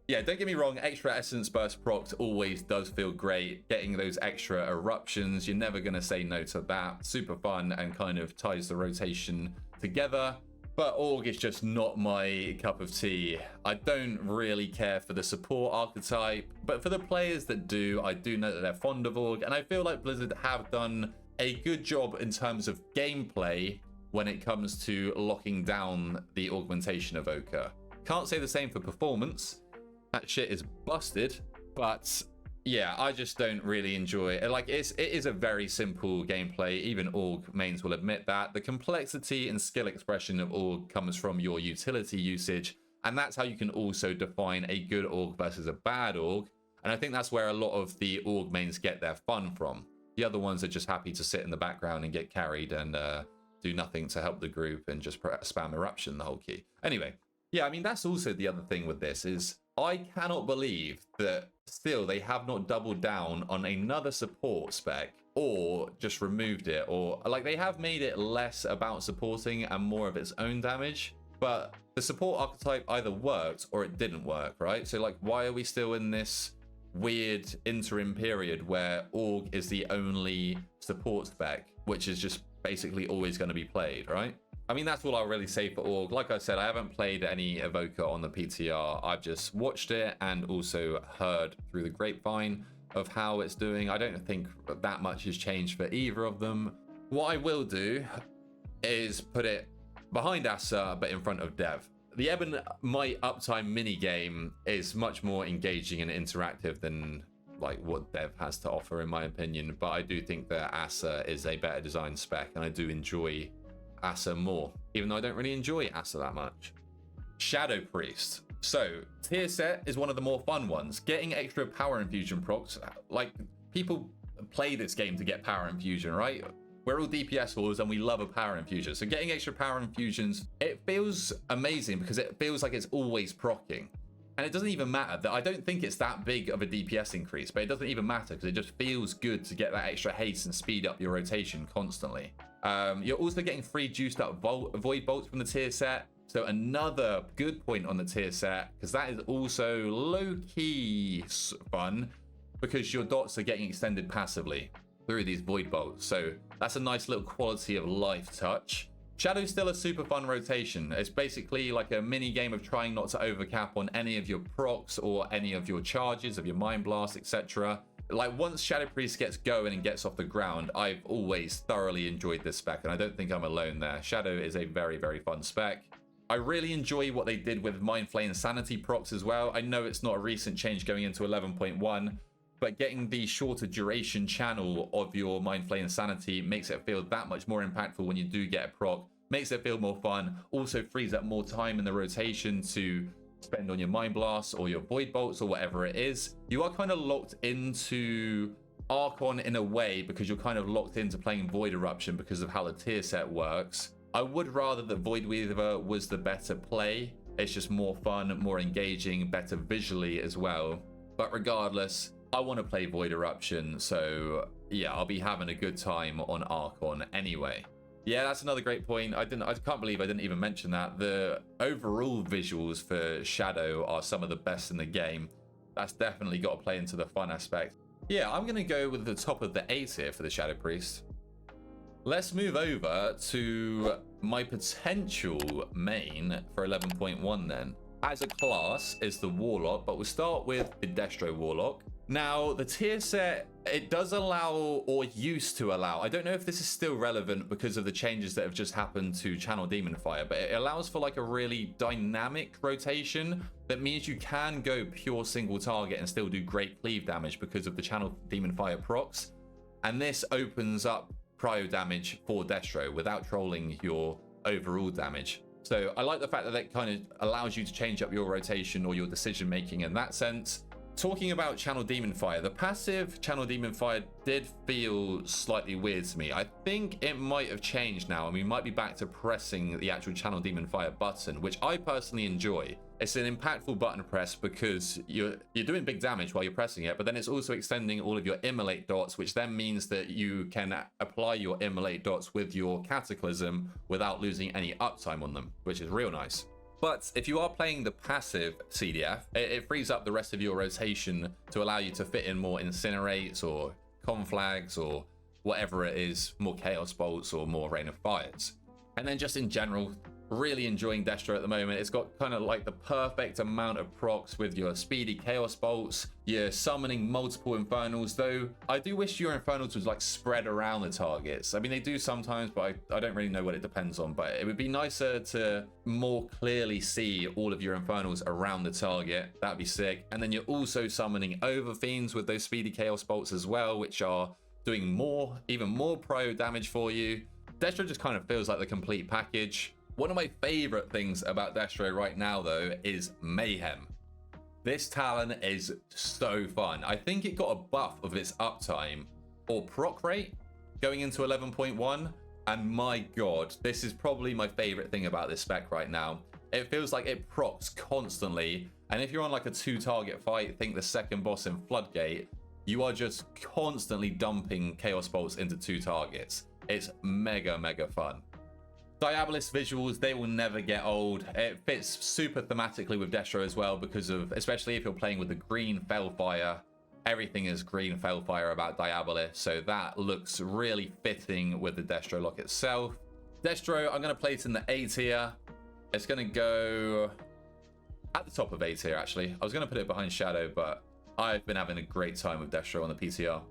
Yeah, don't get me wrong, extra Essence Burst procs always does feel great. Getting those extra eruptions, you're never going to say no to that. Super fun and kind of ties the rotation together. But Org is just not my cup of tea. I don't really care for the support archetype, but for the players that do, I do know that they're fond of Org, and I feel like Blizzard have done a good job in terms of gameplay when it comes to locking down the Augmentation Evoker. Can't say the same for performance. That shit is busted, but yeah, I just don't really enjoy it. Like, it is a very simple gameplay. Even Org mains will admit that. The complexity and skill expression of Org comes from your utility usage, and that's how you can also define a good Org versus a bad Org. And I think that's where a lot of the Org mains get their fun from. The other ones are just happy to sit in the background and get carried and do nothing to help the group and just spam eruption the whole key. Anyway, yeah, I mean, that's also the other thing with this is I cannot believe that still they have not doubled down on another support spec or just removed it, or like they have made it less about supporting and more of its own damage, but the support archetype either worked or it didn't work, right? So like, why are we still in this weird interim period where Org is the only support spec, which is just basically always going to be played, right? I mean, that's all I'll really say for Org. Like I said, I haven't played any Evoker on the PTR. I've just watched it and also heard through the grapevine of how it's doing. I don't think that much has changed for either of them. What I will do is put it behind Asa, but in front of Dev. The Eben Might Uptime minigame is much more engaging and interactive than like what Dev has to offer, in my opinion. But I do think that Asa is a better design spec, and I do enjoy Asa more, even though I don't really enjoy Asa that much. Shadow Priest. So, tier set is one of the more fun ones. Getting extra power infusion procs, like, people play this game to get power infusion, right? We're all DPS wars and we love a power infusion. So getting extra power infusions, it feels amazing because it feels like it's always proccing. And it doesn't even matter that I don't think it's that big of a DPS increase, but it doesn't even matter because it just feels good to get that extra haste and speed up your rotation constantly. You're also getting free juiced up void bolts from the tier set. So another good point on the tier set, because that is also low-key fun because your dots are getting extended passively through these void bolts. So that's a nice little quality of life touch. Shadow's still a super fun rotation. It's basically like a mini game of trying not to overcap on any of your procs or any of your charges of your Mind Blast, etc. Like, once Shadow Priest gets going and gets off the ground, I've always thoroughly enjoyed this spec, and I don't think I'm alone there. Shadow is a very, very fun spec. I really enjoy what they did with Mind Flay Sanity procs as well. I know it's not a recent change going into 11.1, but getting the shorter duration channel of your Mind Flay Sanity makes it feel that much more impactful when you do get a proc. Makes it feel more fun. Also frees up more time in the rotation to spend on your Mind Blasts or your Void Bolts or whatever it is. You are kind of locked into Archon in a way because you're kind of locked into playing Void Eruption because of how the tier set works. I would rather that Void Weaver was the better play. It's just more fun, more engaging, better visually as well. But regardless, I want to play Void Eruption, so yeah, I'll be having a good time on Archon anyway. Yeah, that's another great point. I can't believe I didn't even mention that. The overall visuals for Shadow are some of the best in the game. That's definitely got to play into the fun aspect. Yeah, I'm going to go with the top of the A tier for the Shadow Priest. Let's move over to my potential main for 11.1 then. As a class is the Warlock, but we'll start with the Destro Warlock. Now, the tier set, it does allow, or used to allow, I don't know if this is still relevant because of the changes that have just happened to Channel Demon Fire, but it allows for like a really dynamic rotation that means you can go pure single target and still do great cleave damage because of the Channel Demon Fire procs. And this opens up prio damage for Destro without trolling your overall damage. So I like the fact that it kind of allows you to change up your rotation or your decision making in that sense. Talking about Channel Demon Fire, the passive Channel Demon Fire did feel slightly weird to me. I think it might have changed now, and we might be back to pressing the actual Channel Demon Fire button, which I personally enjoy. It's an impactful button press because you're doing big damage while you're pressing it, but then it's also extending all of your immolate dots, which then means that you can apply your immolate dots with your Cataclysm without losing any uptime on them, which is real nice. But if you are playing the passive CDF, it frees up the rest of your rotation to allow you to fit in more Incinerates or Conflags or whatever it is, more Chaos Bolts or more Rain of Fires. And then just in general, really enjoying Destro at the moment. It's got kind of like the perfect amount of procs with your speedy Chaos Bolts. You're summoning multiple Infernals, though I do wish your Infernals was like spread around the targets. I mean, they do sometimes, but I don't really know what it depends on. But it would be nicer to more clearly see all of your Infernals around the target. That'd be sick. And then you're also summoning Overfiends with those speedy Chaos Bolts as well, which are doing more, even more prio damage for you. Destro just kind of feels like the complete package. One of my favorite things about Destro right now, though, is Mayhem. This talent is so fun. I think it got a buff of its uptime or proc rate going into 11.1. And my God, this is probably my favorite thing about this spec right now. It feels like it procs constantly. And if you're on like a 2-target fight, think the second boss in Floodgate, you are just constantly dumping Chaos Bolts into 2 targets. It's mega, mega fun. Diabolist visuals, they will never get old. It fits super thematically with Destro as well because of, especially if you're playing with the green Felfire, everything is green Felfire about Diabolist, so that looks really fitting with the Destro lock itself. Destro, I'm going to place in the A tier. It's going to go at the top of A tier, actually. I was going to put it behind Shadow, but I've been having a great time with Destro on the PTR.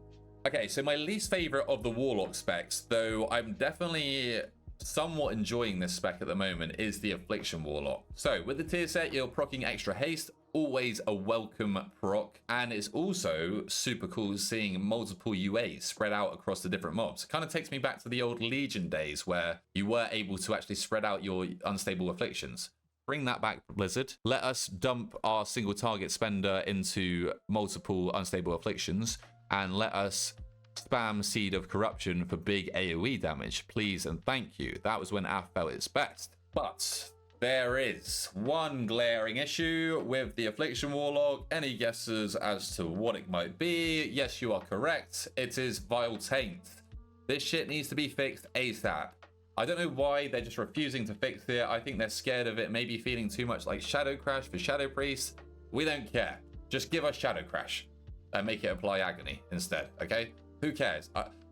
Okay, so my least favorite of the Warlock specs, though I'm definitely somewhat enjoying this spec at the moment, is the Affliction Warlock. So with the tier set, you're proccing extra haste, always a welcome proc, and it's also super cool seeing multiple UAs spread out across the different mobs. Kind of takes me back to the old Legion days where you were able to actually spread out your unstable afflictions. Bring that back, Blizzard. Let us dump our single target spender into multiple unstable afflictions and let us spam Seed of Corruption for big AoE damage, please and thank you. That was when AF felt its best. But there is one glaring issue with the Affliction Warlock. Any guesses as to what it might be? Yes, you are correct. It is Vile Taint. This shit needs to be fixed ASAP. I don't know why they're just refusing to fix it. I think they're scared of it maybe feeling too much like Shadow Crash for Shadow Priest. We don't care. Just give us Shadow Crash and make it apply Agony instead, okay? Who cares?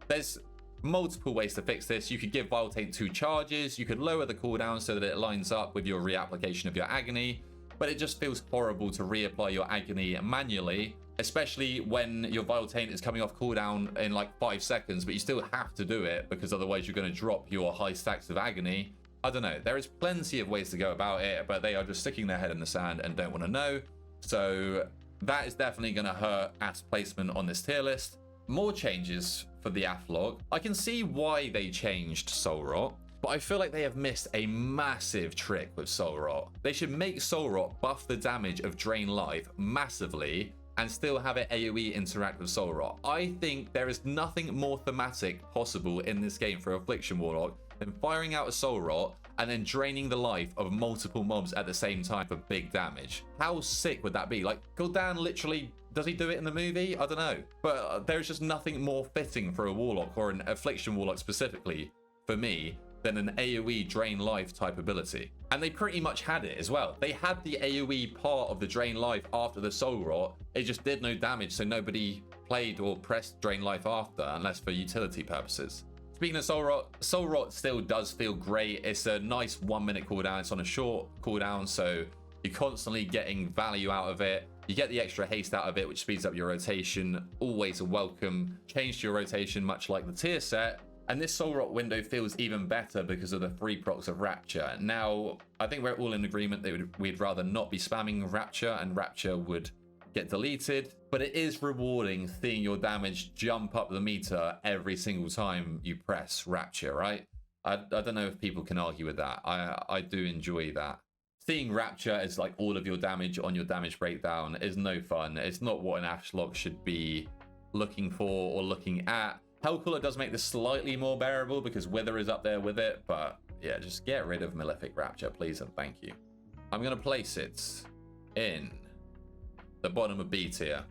There's multiple ways to fix this. You could give Vile Taint 2 charges. You could lower the cooldown so that it lines up with your reapplication of your Agony. But it just feels horrible to reapply your Agony manually, especially when your Vile Taint is coming off cooldown in like 5 seconds, but you still have to do it because otherwise you're going to drop your high stacks of Agony. I don't know. There is plenty of ways to go about it, but they are just sticking their head in the sand and don't want to know. So that is definitely going to hurt as placement on this tier list. More changes for the Afflock. I can see why they changed Soul Rot, but I feel like they have missed a massive trick with Soul Rot. They should make Soul Rot buff the damage of Drain Life massively and still have it AoE interact with Soul Rot. I think there is nothing more thematic possible in this game for Affliction Warlock than firing out a Soul Rot and then draining the life of multiple mobs at the same time for big damage. How sick would that be? Like, Gul'dan literally, does he do it in the movie? I don't know. But there's just nothing more fitting for a Warlock, or an Affliction Warlock specifically, for me, than an AoE drain life type ability. And they pretty much had it as well. They had the AoE part of the drain life after the Soul Rot. It just did no damage, so nobody played or pressed drain life after, unless for utility purposes. Speaking of Soul Rot still does feel great. It's a nice 1 minute cooldown. It's on a short cooldown, so you're constantly getting value out of it. You get the extra haste out of it, which speeds up your rotation. Always a welcome change to your rotation, much like the tier set. And this Soul Rot window feels even better because of the 3 procs of Rapture. Now, I think we're all in agreement that we'd rather not be spamming Rapture, and Rapture would get deleted, but it is rewarding seeing your damage jump up the meter every single time you press Rapture, right? I don't know if people can argue with that. I do enjoy that. Seeing Rapture as like all of your damage on your damage breakdown is no fun. It's not what an Afflock should be looking for or looking at. Hellcooler does make this slightly more bearable because Wither is up there with it, but yeah, just get rid of Malefic Rapture, please and thank you. I'm going to place it in the bottom of B tier.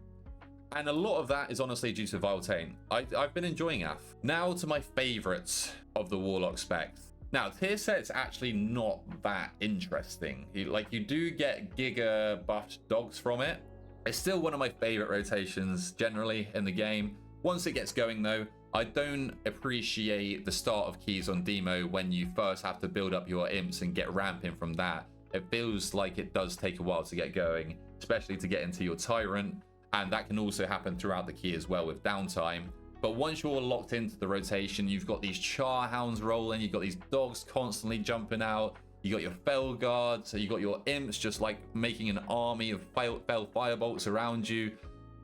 And a lot of that is honestly due to Viletane. I've been enjoying Aff. Now to my favorites of the Warlock specs. Now, tier set's actually not that interesting. You do get Giga buffed dogs from it. It's still one of my favorite rotations generally in the game. Once it gets going though, I don't appreciate the start of keys on Demo when you first have to build up your imps and get ramping from that. It feels like it does take a while to get going, especially to get into your Tyrant, and that can also happen throughout the key as well with downtime. But once you're locked into the rotation, you've got these Char Hounds rolling, you've got these dogs constantly jumping out, you got your Fel Guards, so you got your imps just like making an army of Fel Firebolts around you.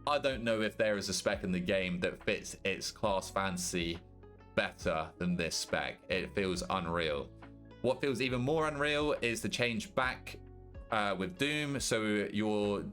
I don't know if there is a spec in the game that fits its class fantasy better than this spec. It feels unreal. What feels even more unreal is the change back with Doom. So your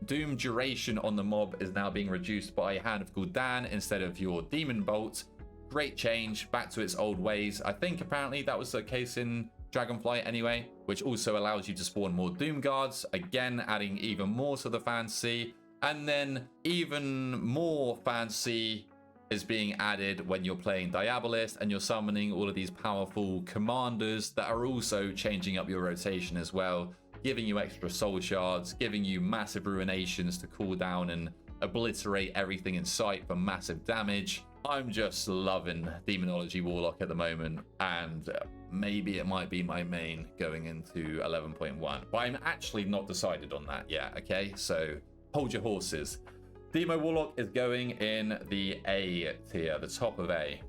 Doom duration on the mob is now being reduced by Hand of Gul'dan instead of your Demon Bolt. Great change back to its old ways. I think apparently that was the case in Dragonflight anyway, which also allows you to spawn more Doom Guards, again adding even more to the fantasy. And then even more fantasy is being added when you're playing Diabolist and you're summoning all of these powerful commanders that are also changing up your rotation as well, giving you extra soul shards, giving you massive ruinations to cool down and obliterate everything in sight for massive damage. I'm just loving Demonology Warlock at the moment, and maybe it might be my main going into 11.1, but I'm actually not decided on that yet, okay? So hold your horses. Demo Warlock is going in the A tier, the top of A.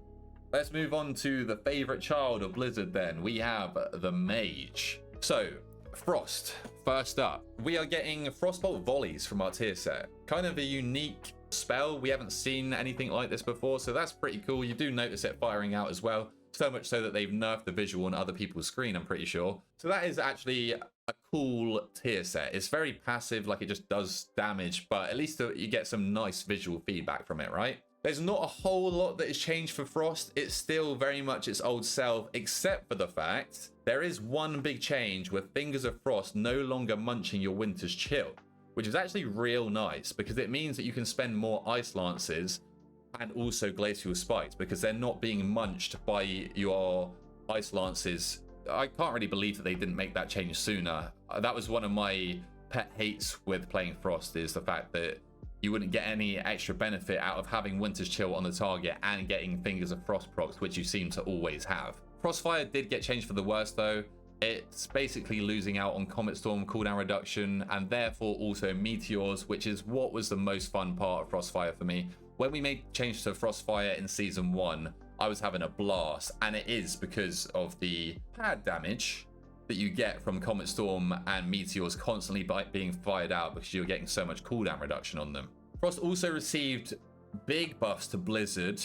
Let's move on to the favorite child of Blizzard then. We have the Mage. So, Frost, first up. We are getting Frostbolt Volleys from our tier set. Kind of a unique spell. We haven't seen anything like this before, so that's pretty cool. You do notice it firing out as well. So much so that they've nerfed the visual on other people's screen, I'm pretty sure. So that is actually a cool tier set. It's very passive, like it just does damage, but at least you get some nice visual feedback from it, right? There's not a whole lot that has changed for Frost. It's still very much its old self, except for the fact there is one big change with Fingers of Frost no longer munching your Winter's Chill, which is actually real nice because it means that you can spend more Ice Lances and also Glacial Spikes because they're not being munched by your Ice Lances. I can't really believe that they didn't make that change sooner. That was one of my pet hates with playing Frost, is the fact that you wouldn't get any extra benefit out of having Winter's Chill on the target and getting Fingers of Frost procs, which you seem to always have. Crossfire did get changed for the worse though. It's basically losing out on Comet Storm cooldown reduction and therefore also Meteors, which is what was the most fun part of Frostfire for me. When we made change to Frostfire in Season 1, I was having a blast, and it is because of the pad damage that you get from Comet Storm and Meteors constantly being fired out because you're getting so much cooldown reduction on them. Frost also received big buffs to Blizzard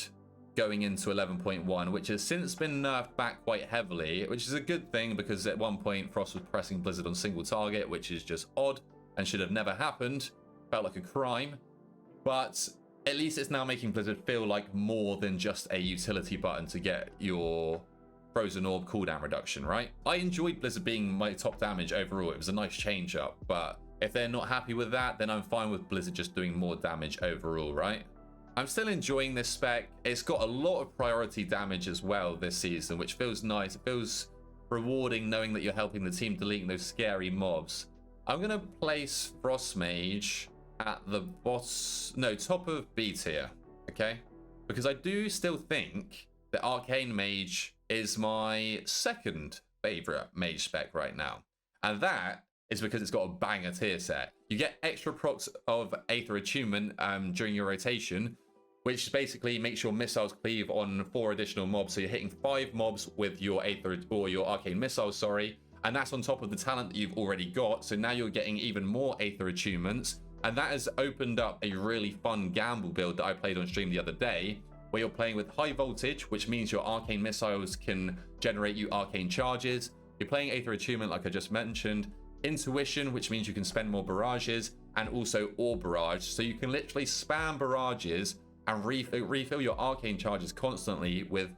going into 11.1, which has since been nerfed back quite heavily, which is a good thing because at one point Frost was pressing Blizzard on single target, which is just odd and should have never happened. Felt like a crime, but at least it's now making Blizzard feel like more than just a utility button to get your Frozen Orb cooldown reduction, right? I enjoyed Blizzard being my top damage overall. It was a nice change up, but if they're not happy with that, then I'm fine with Blizzard just doing more damage overall, right? I'm still enjoying this spec. It's got a lot of priority damage as well this season, which feels nice. It feels rewarding knowing that you're helping the team deleting those scary mobs. I'm gonna place Frost Mage at the top of B tier, okay? Because I do still think that Arcane Mage is my second favorite mage spec right now. And that is because it's got a banger tier set. You get extra procs of Aether Attunement during your rotation, which basically makes your missiles cleave on 4 additional mobs. So you're hitting 5 mobs with your Aether or your Arcane Missiles, sorry. And that's on top of the talent that you've already got. So now you're getting even more Aether Attunements. And that has opened up a really fun gamble build that I played on stream the other day, where you're playing with high voltage, which means your Arcane Missiles can generate you Arcane Charges. You're playing Aether Attunement, like I just mentioned. Intuition, which means you can spend more barrages, and also Orb Barrage. So you can literally spam barrages and refill your Arcane Charges constantly with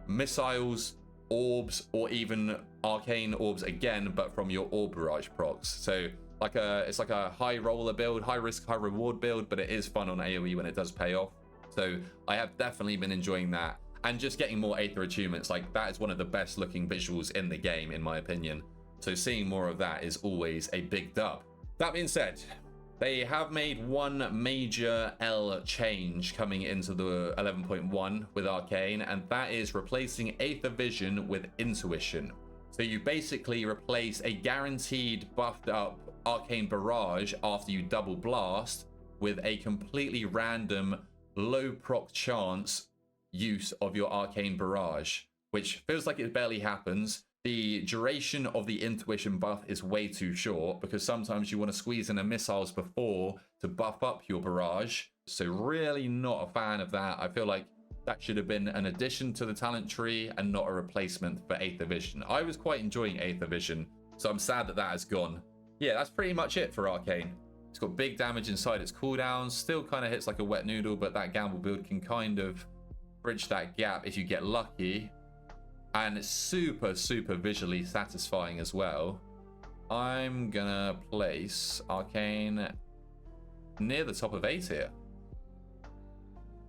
missiles, orbs, or even Arcane Orbs again, but from your Orb Barrage procs. So it's like a high roller build, high risk, high reward build, but it is fun on AoE when it does pay off. So I have definitely been enjoying that, and just getting more Aether Attunements, like that is one of the best looking visuals in the game in my opinion. So seeing more of that is always a big dub. That being said, they have made one major L change coming into the 11.1 with Arcane, and that is replacing Aether Vision with Intuition. So you basically replace a guaranteed buffed up Arcane Barrage after you double blast with a completely random low proc chance use of your Arcane Barrage, which feels like it barely happens. The duration of the Intuition buff is way too short because sometimes you want to squeeze in a missiles before to buff up your barrage. So really not a fan of that. I feel like that should have been an addition to the talent tree and not a replacement for Aether Vision. I was quite enjoying Aether Vision, so I'm sad that that has gone. Yeah, that's pretty much it for Arcane. It's got big damage inside its cooldowns, still kind of hits like a wet noodle, but that gamble build can kind of bridge that gap if you get lucky. And it's super, super visually satisfying as well. I'm gonna place Arcane near the top of A tier.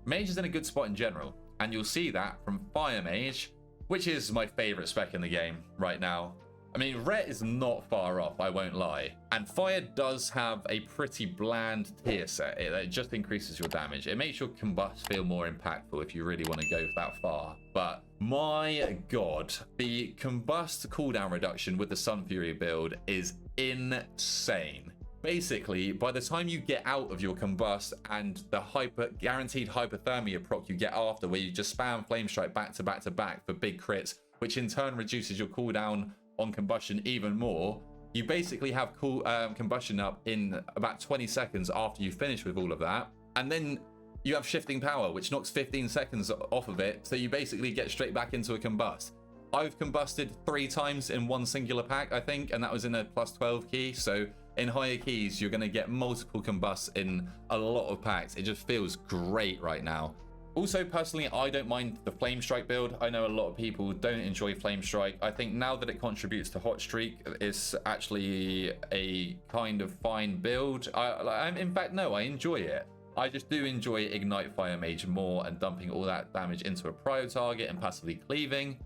Mage is in a good spot in general, and you'll see that from Fire Mage, which is my favorite spec in the game right now. I mean, Ret is not far off, I won't lie. And Fire does have a pretty bland tier set. It just increases your damage. It makes your combust feel more impactful if you really want to go that far. But my god, the combust cooldown reduction with the Sun Fury build is insane. Basically, by the time you get out of your combust and the guaranteed hypothermia proc you get after, where you just spam Flame Strike back to back to back for big crits, which in turn reduces your cooldown on combustion even more, you basically have combustion up in about 20 seconds after you finish with all of that. And then you have shifting power, which knocks 15 seconds off of it. So you basically get straight back into a combust. I've combusted 3 times in one singular pack, I think, and that was in a +12 key. So in higher keys, you're going to get multiple combusts in a lot of packs. It just feels great right now. Also, personally, I don't mind the Flame Strike build. I know a lot of people don't enjoy Flame Strike. I think now that it contributes to Hot Streak, it's actually a kind of fine build. In fact, no, I enjoy it. I just do enjoy Ignite Fire Mage more and dumping all that damage into a prio target and passively cleaving.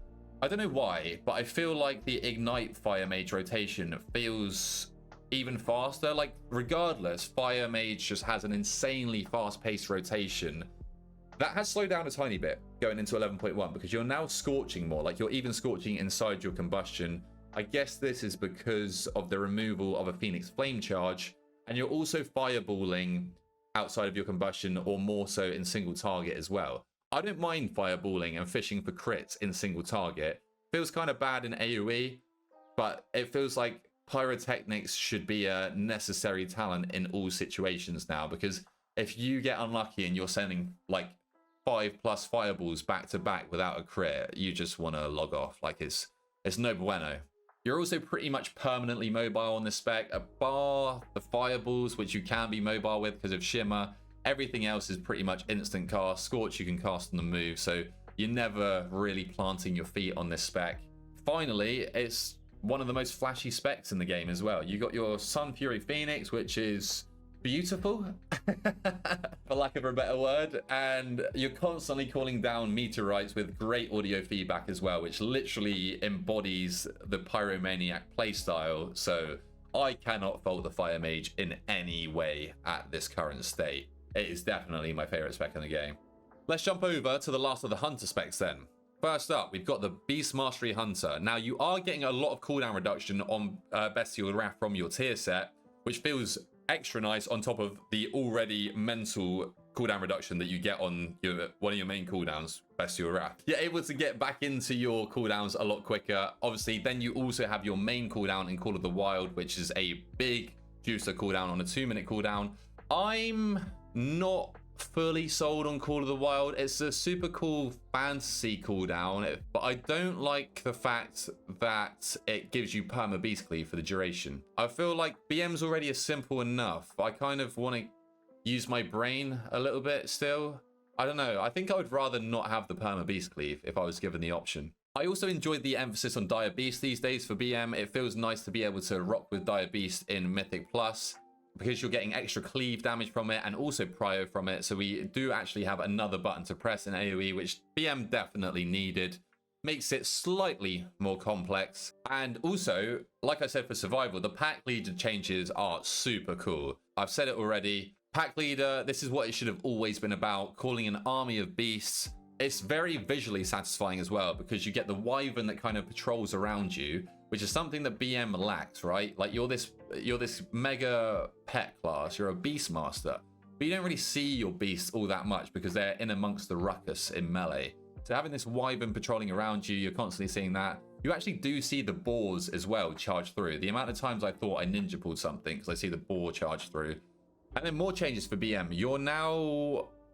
I don't know why, but I feel like the Ignite Fire Mage rotation feels even faster. Like, regardless, Fire Mage just has an insanely fast-paced rotation. That has slowed down a tiny bit going into 11.1 because you're now scorching more. Like, you're even scorching inside your combustion. I guess this is because of the removal of a Phoenix Flame Charge, and you're also fireballing outside of your combustion, or more so in single target as well. I don't mind fireballing and fishing for crits in single target. Feels kind of bad in AoE, but it feels like pyrotechnics should be a necessary talent in all situations now, because if you get unlucky and you're sending like 5+ fireballs back to back without a crit, you just want to log off. Like it's no bueno. You're also pretty much permanently mobile on this spec, bar the fireballs, which you can be mobile with because of Shimmer. Everything else is pretty much instant cast. Scorch you can cast on the move, so you're never really planting your feet on this spec. Finally, it's one of the most flashy specs in the game as well. You got your Sun Fury Phoenix, which is beautiful, for lack of a better word, and you're constantly calling down meteorites with great audio feedback as well, which literally embodies the Pyromaniac playstyle. So I cannot fault the Fire Mage in any way at this current state. It is definitely my favorite spec in the game. Let's jump over to the last of the Hunter specs then. First up, we've got the Beast Mastery Hunter. Now, you are getting a lot of cooldown reduction on Bestial Wrath from your tier set, which feels extra nice on top of the already mental cooldown reduction that you get on one of your main cooldowns, Bestial Wrath. You're able to get back into your cooldowns a lot quicker. Obviously, then you also have your main cooldown in Call of the Wild, which is a big juicer cooldown on a 2-minute cooldown. I'm not fully sold on Call of the Wild. It's a super cool fantasy cooldown, but I don't like the fact that it gives you perma beast cleave for the duration. I feel like BM's already simple enough. I kind of want to use my brain a little bit still. I don't know. I think I would rather not have the perma beast cleave if I was given the option. I also enjoyed the emphasis on Dire Beast these days for BM. It feels nice to be able to rock with Dire Beast in Mythic Plus, because you're getting extra cleave damage from it and also prio from it. So we do actually have another button to press in AoE, which BM definitely needed. Makes it slightly more complex. And also, like I said for survival, the pack leader changes are super cool. I've said it already. Pack leader, this is what it should have always been about, calling an army of beasts. It's very visually satisfying as well, because you get the wyvern that kind of patrols around you, which is something that BM lacks, right? Like you're this mega pet class, you're a beastmaster, but you don't really see your beasts all that much because they're in amongst the ruckus in melee. So having this wyvern patrolling around you, you're constantly seeing that. You actually do see the boars as well charge through. The amount of times I thought I ninja pulled something because I see the boar charge through. And then more changes for BM.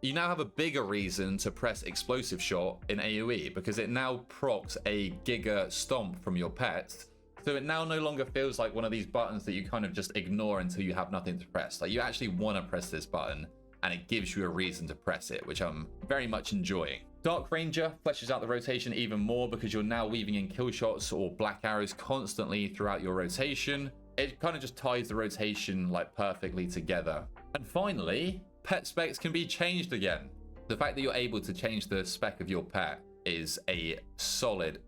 You now have a bigger reason to press Explosive Shot in AoE, because it now procs a Giga Stomp from your pets. So it now no longer feels like one of these buttons that you kind of just ignore until you have nothing to press. Like you actually want to press this button and it gives you a reason to press it, which I'm very much enjoying. Dark Ranger fleshes out the rotation even more because you're now weaving in kill shots or black arrows constantly throughout your rotation. It kind of just ties the rotation like perfectly together. And finally, pet specs can be changed again. The fact that you're able to change the spec of your pet is a solid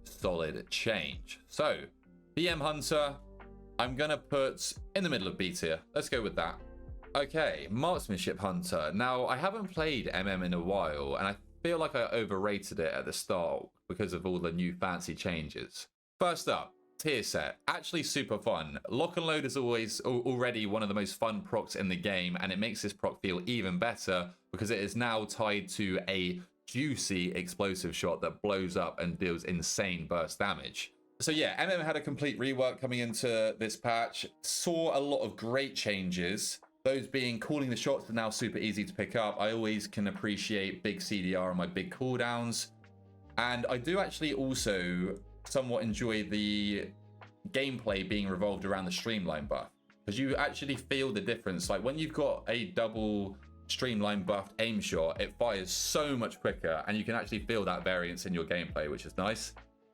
change. So BM Hunter, I'm gonna put in the middle of B tier. Let's go with that. Okay, Marksmanship Hunter. Now, I haven't played MM in a while, and I feel like I overrated it at the start because of all the new fancy changes. First up, tier set. Actually super fun. Lock and Load is already one of the most fun procs in the game, and it makes this proc feel even better because it is now tied to a juicy explosive shot that blows up and deals insane burst damage. So yeah, MM had a complete rework coming into this patch. Saw a lot of great changes. Those being calling the shots are now super easy to pick up. I always can appreciate big CDR on my big cooldowns. And I do actually also somewhat enjoy the gameplay being revolved around the streamline buff, because you actually feel the difference. Like when you've got a double streamline buffed aim shot, it fires so much quicker, and you can actually feel that variance in your gameplay, which is nice.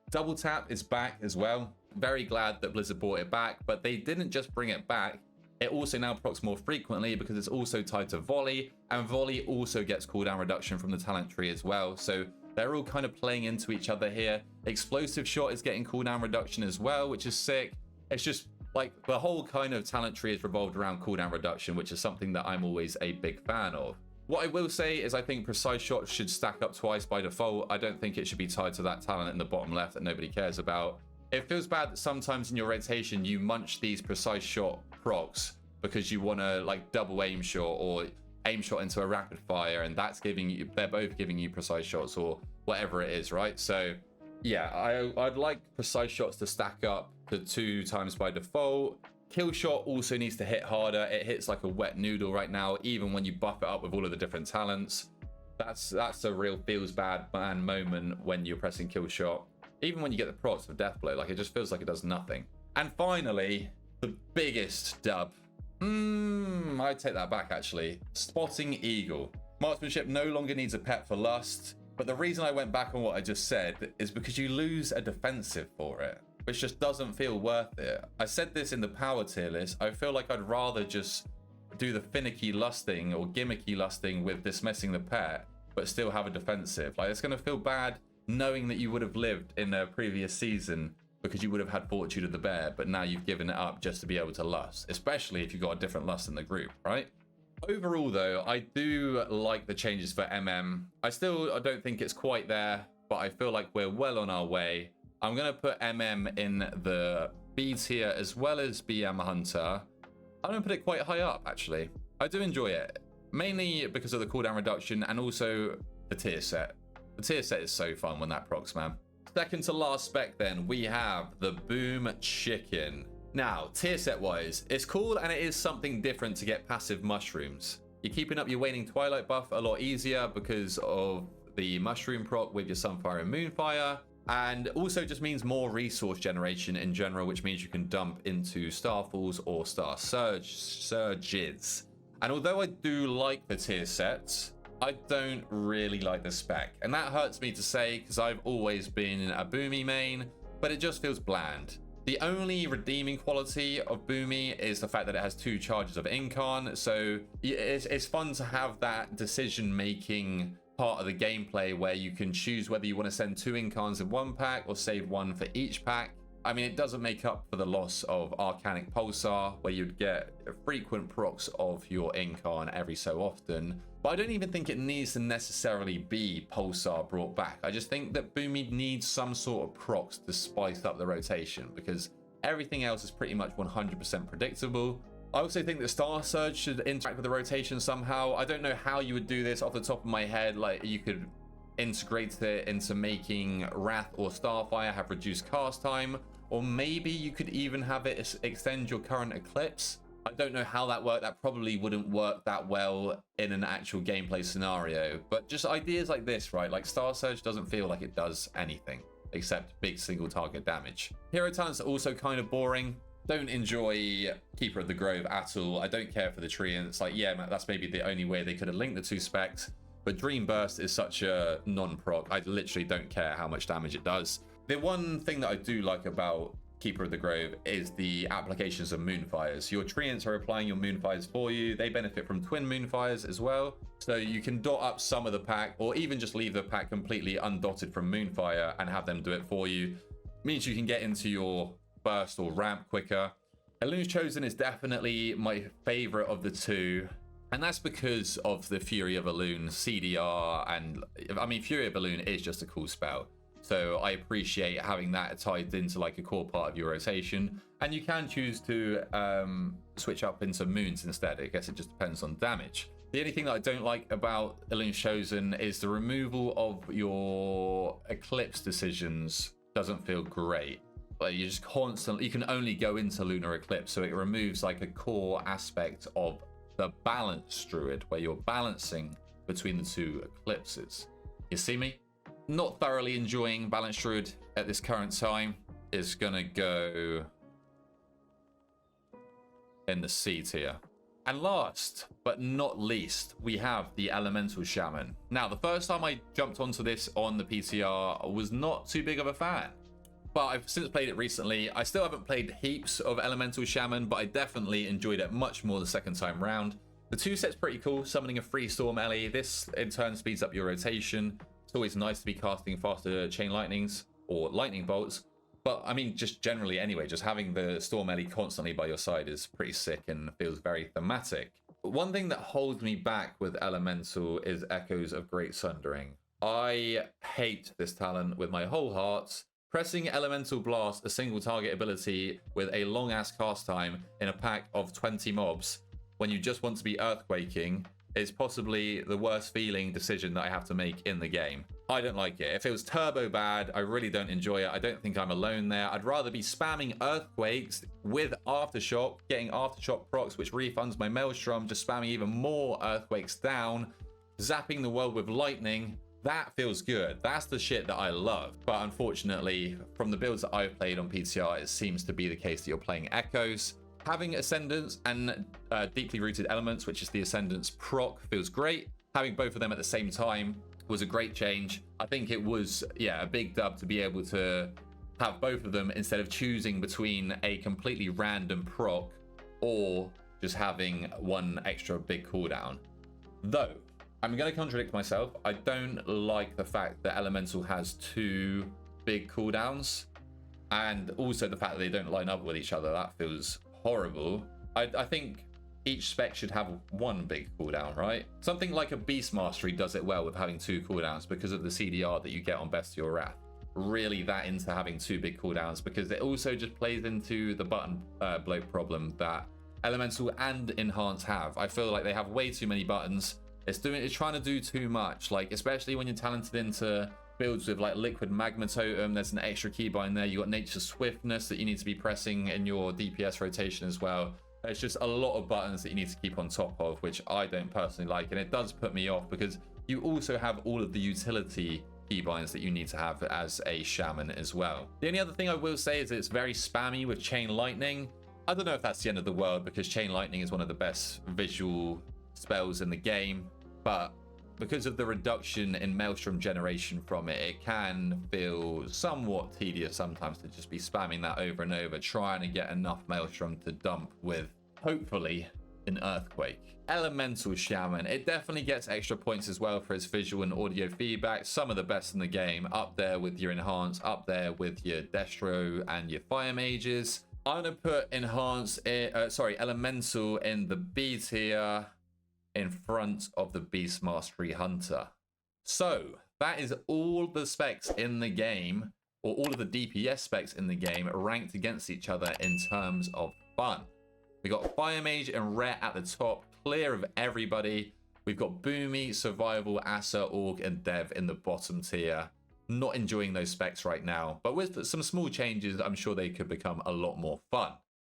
Double tap is back as well. Very glad that Blizzard brought it back, but they didn't just bring it back. It also now procs more frequently because it's also tied to volley, and volley also gets cooldown reduction from the talent tree as well. So they're all kind of playing into each other here. Explosive shot is getting cooldown reduction as well, which is sick. It's just like the whole kind of talent tree is revolved around cooldown reduction, which is something that I'm always a big fan of. What I will say is I think precise shots should stack up twice by default. I don't think it should be tied to that talent in the bottom left that nobody cares about. It feels bad that sometimes in your rotation you munch these precise shot procs because you want to like double aim shot or aim shot into a rapid fire, and that's giving you, they're both giving you precise shots or whatever it is, right? So yeah, I'd like precise shots to stack up to 2 times by default. Kill shot also needs to hit harder. It hits like a wet noodle right now, even when you buff it up with all of the different talents. That's a real feels bad man moment when you're pressing kill shot. Even when you get the procs of death blow, like it just feels like it does nothing. And finally, the biggest dub. I'd take that back actually. Spotting Eagle. Marksmanship no longer needs a pet for lust, but the reason I went back on what I just said is because you lose a defensive for it, which just doesn't feel worth it. I said this in the power tier list. I feel like I'd rather just do the finicky lusting or gimmicky lusting with dismissing the pet, but still have a defensive. Like, it's gonna feel bad knowing that you would have lived in a previous season because you would have had Fortitude of the Bear, but now you've given it up just to be able to lust, especially if you've got a different lust in the group, right? Overall though, I do like the changes for MM. I don't think it's quite there, but I feel like we're well on our way. I'm gonna put MM in the B tier as well as BM Hunter. I'm gonna put it quite high up actually. I do enjoy it, mainly because of the cooldown reduction and also the tier set. The tier set is so fun when that procs, man. Second to last spec then, we have the Boom Chicken. Now, tier set wise, it's cool and it is something different to get passive mushrooms. You're keeping up your Waning Twilight buff a lot easier because of the mushroom proc with your Sunfire and Moonfire, and also just means more resource generation in general, which means you can dump into Starfalls or Star Surges. And although I do like the tier sets, I don't really like the spec, and that hurts me to say because I've always been a Boomy main, but it just feels bland. The only redeeming quality of Boomy is the fact that it has 2 charges of Incarn, so it's fun to have that decision-making part of the gameplay where you can choose whether you want to send 2 Incarns in one pack or save 1 for each pack. I mean, it doesn't make up for the loss of Arcanic Pulsar, where you'd get frequent procs of your Incarn every so often. But I don't even think it needs to necessarily be Pulsar brought back. I just think that Boomy needs some sort of procs to spice up the rotation, because everything else is pretty much 100% predictable. I also think that Star Surge should interact with the rotation somehow. I don't know how you would do this off the top of my head. Like, you could integrate it into making Wrath or Starfire have reduced cast time, or maybe you could even have it extend your current Eclipse. I don't know how that worked. That probably wouldn't work that well in an actual gameplay scenario, but just ideas like this, right? Like, Star Surge doesn't feel like it does anything except big single target damage. Hero talents are also kind of boring. Don't enjoy Keeper of the Grove at all. I don't care for the tree, and it's like, yeah, that's maybe the only way they could have linked the 2 specs, but Dream Burst is such a non-proc. I literally don't care how much damage it does. The one thing that I do like about Keeper of the Grove is the applications of Moonfires. Your Treants are applying your Moonfires for you. They benefit from Twin Moonfires as well. So you can dot up some of the pack, or even just leave the pack completely undotted from Moonfire and have them do it for you. Means you can get into your burst or ramp quicker. Elun's Chosen is definitely my favorite of the 2. And that's because of the Fury of Elune, CDR, and I mean, Fury of Elune is just a cool spell. So I appreciate having that tied into like a core part of your rotation. And you can choose to switch up into Moons instead. I guess it just depends on damage. The only thing that I don't like about Elun's Chosen is the removal of your Eclipse decisions doesn't feel great. Like, you just constantly, you can only go into Lunar Eclipse, so it removes like a core aspect of the balance Druid, where you're balancing between the 2 eclipses. You see me? Not thoroughly enjoying Balance Druid at this current time. Is gonna go in the C tier. And last but not least, we have the Elemental Shaman. Now, the first time I jumped onto this on the PTR, I was not too big of a fan, but I've since played it recently. I still haven't played heaps of Elemental Shaman, but I definitely enjoyed it much more the second time round. The 2 set's pretty cool. Summoning a free Storm Ellie. This in turn speeds up your rotation. It's always nice to be casting faster Chain Lightnings or Lightning Bolts. But I mean, just generally anyway, just having the Storm Ellie constantly by your side is pretty sick and feels very thematic. But one thing that holds me back with Elemental is Echoes of Great Sundering. I hate this talent with my whole heart. Pressing Elemental Blast, a single target ability with a long ass cast time in a pack of 20 mobs when you just want to be earthquaking, is possibly the worst feeling decision that I have to make in the game. I don't like it. It feels turbo bad. I really don't enjoy it. I don't think I'm alone there. I'd rather be spamming Earthquakes with Aftershock, getting Aftershock procs, which refunds my Maelstrom, just spamming even more Earthquakes down, zapping the world with Lightning. That feels good. That's the shit that I love. But unfortunately, from the builds that I've played on PTR, it seems to be the case that you're playing Echoes. Having Ascendants and Deeply Rooted Elements, which is the Ascendants proc, feels great. Having both of them at the same time was a great change. I think it was, yeah, a big dub to be able to have both of them instead of choosing between a completely random proc or just having one extra big cooldown. Though, I'm going to contradict myself. I don't like the fact that Elemental has 2 big cooldowns, and also the fact that they don't line up with each other. That feels horrible. I think each spec should have 1 big cooldown, right? Something like a Beast Mastery does it well with having 2 cooldowns because of the CDR that you get on Bestial Wrath. Really that into having 2 big cooldowns, because it also just plays into the button bloat problem that Elemental and Enhance have. I feel like they have way too many buttons. It's trying to do too much, like especially when you're talented into builds with like Liquid Magma Totem. There's an extra keybind there. You got Nature's Swiftness that you need to be pressing in your DPS rotation as well. It's just a lot of buttons that you need to keep on top of, which I don't personally like, and it does put me off because you also have all of the utility keybinds that you need to have as a shaman as well. The only other thing I will say is it's very spammy with Chain Lightning. I don't know if that's the end of the world, because Chain Lightning is one of the best visual spells in the game, but because of the reduction in Maelstrom generation from it, it can feel somewhat tedious sometimes to just be spamming that over and over, trying to get enough Maelstrom to dump with, hopefully, an Earthquake. Elemental Shaman, it definitely gets extra points as well for its visual and audio feedback. Some of the best in the game, up there with your Enhance, up there with your Destro and your Fire Mages. I'm going to put Elemental in the B tier, in front of the Beast Mastery Hunter. So that is all the specs in the game, or all of the DPS specs in the game, ranked against each other in terms of fun. We got Fire Mage and Rhett at the top, clear of everybody. We've got Boomy, Survival, Asa, Org, and Dev in the bottom tier. Not enjoying those specs right now, but with some small changes, I'm sure they could become a lot more fun.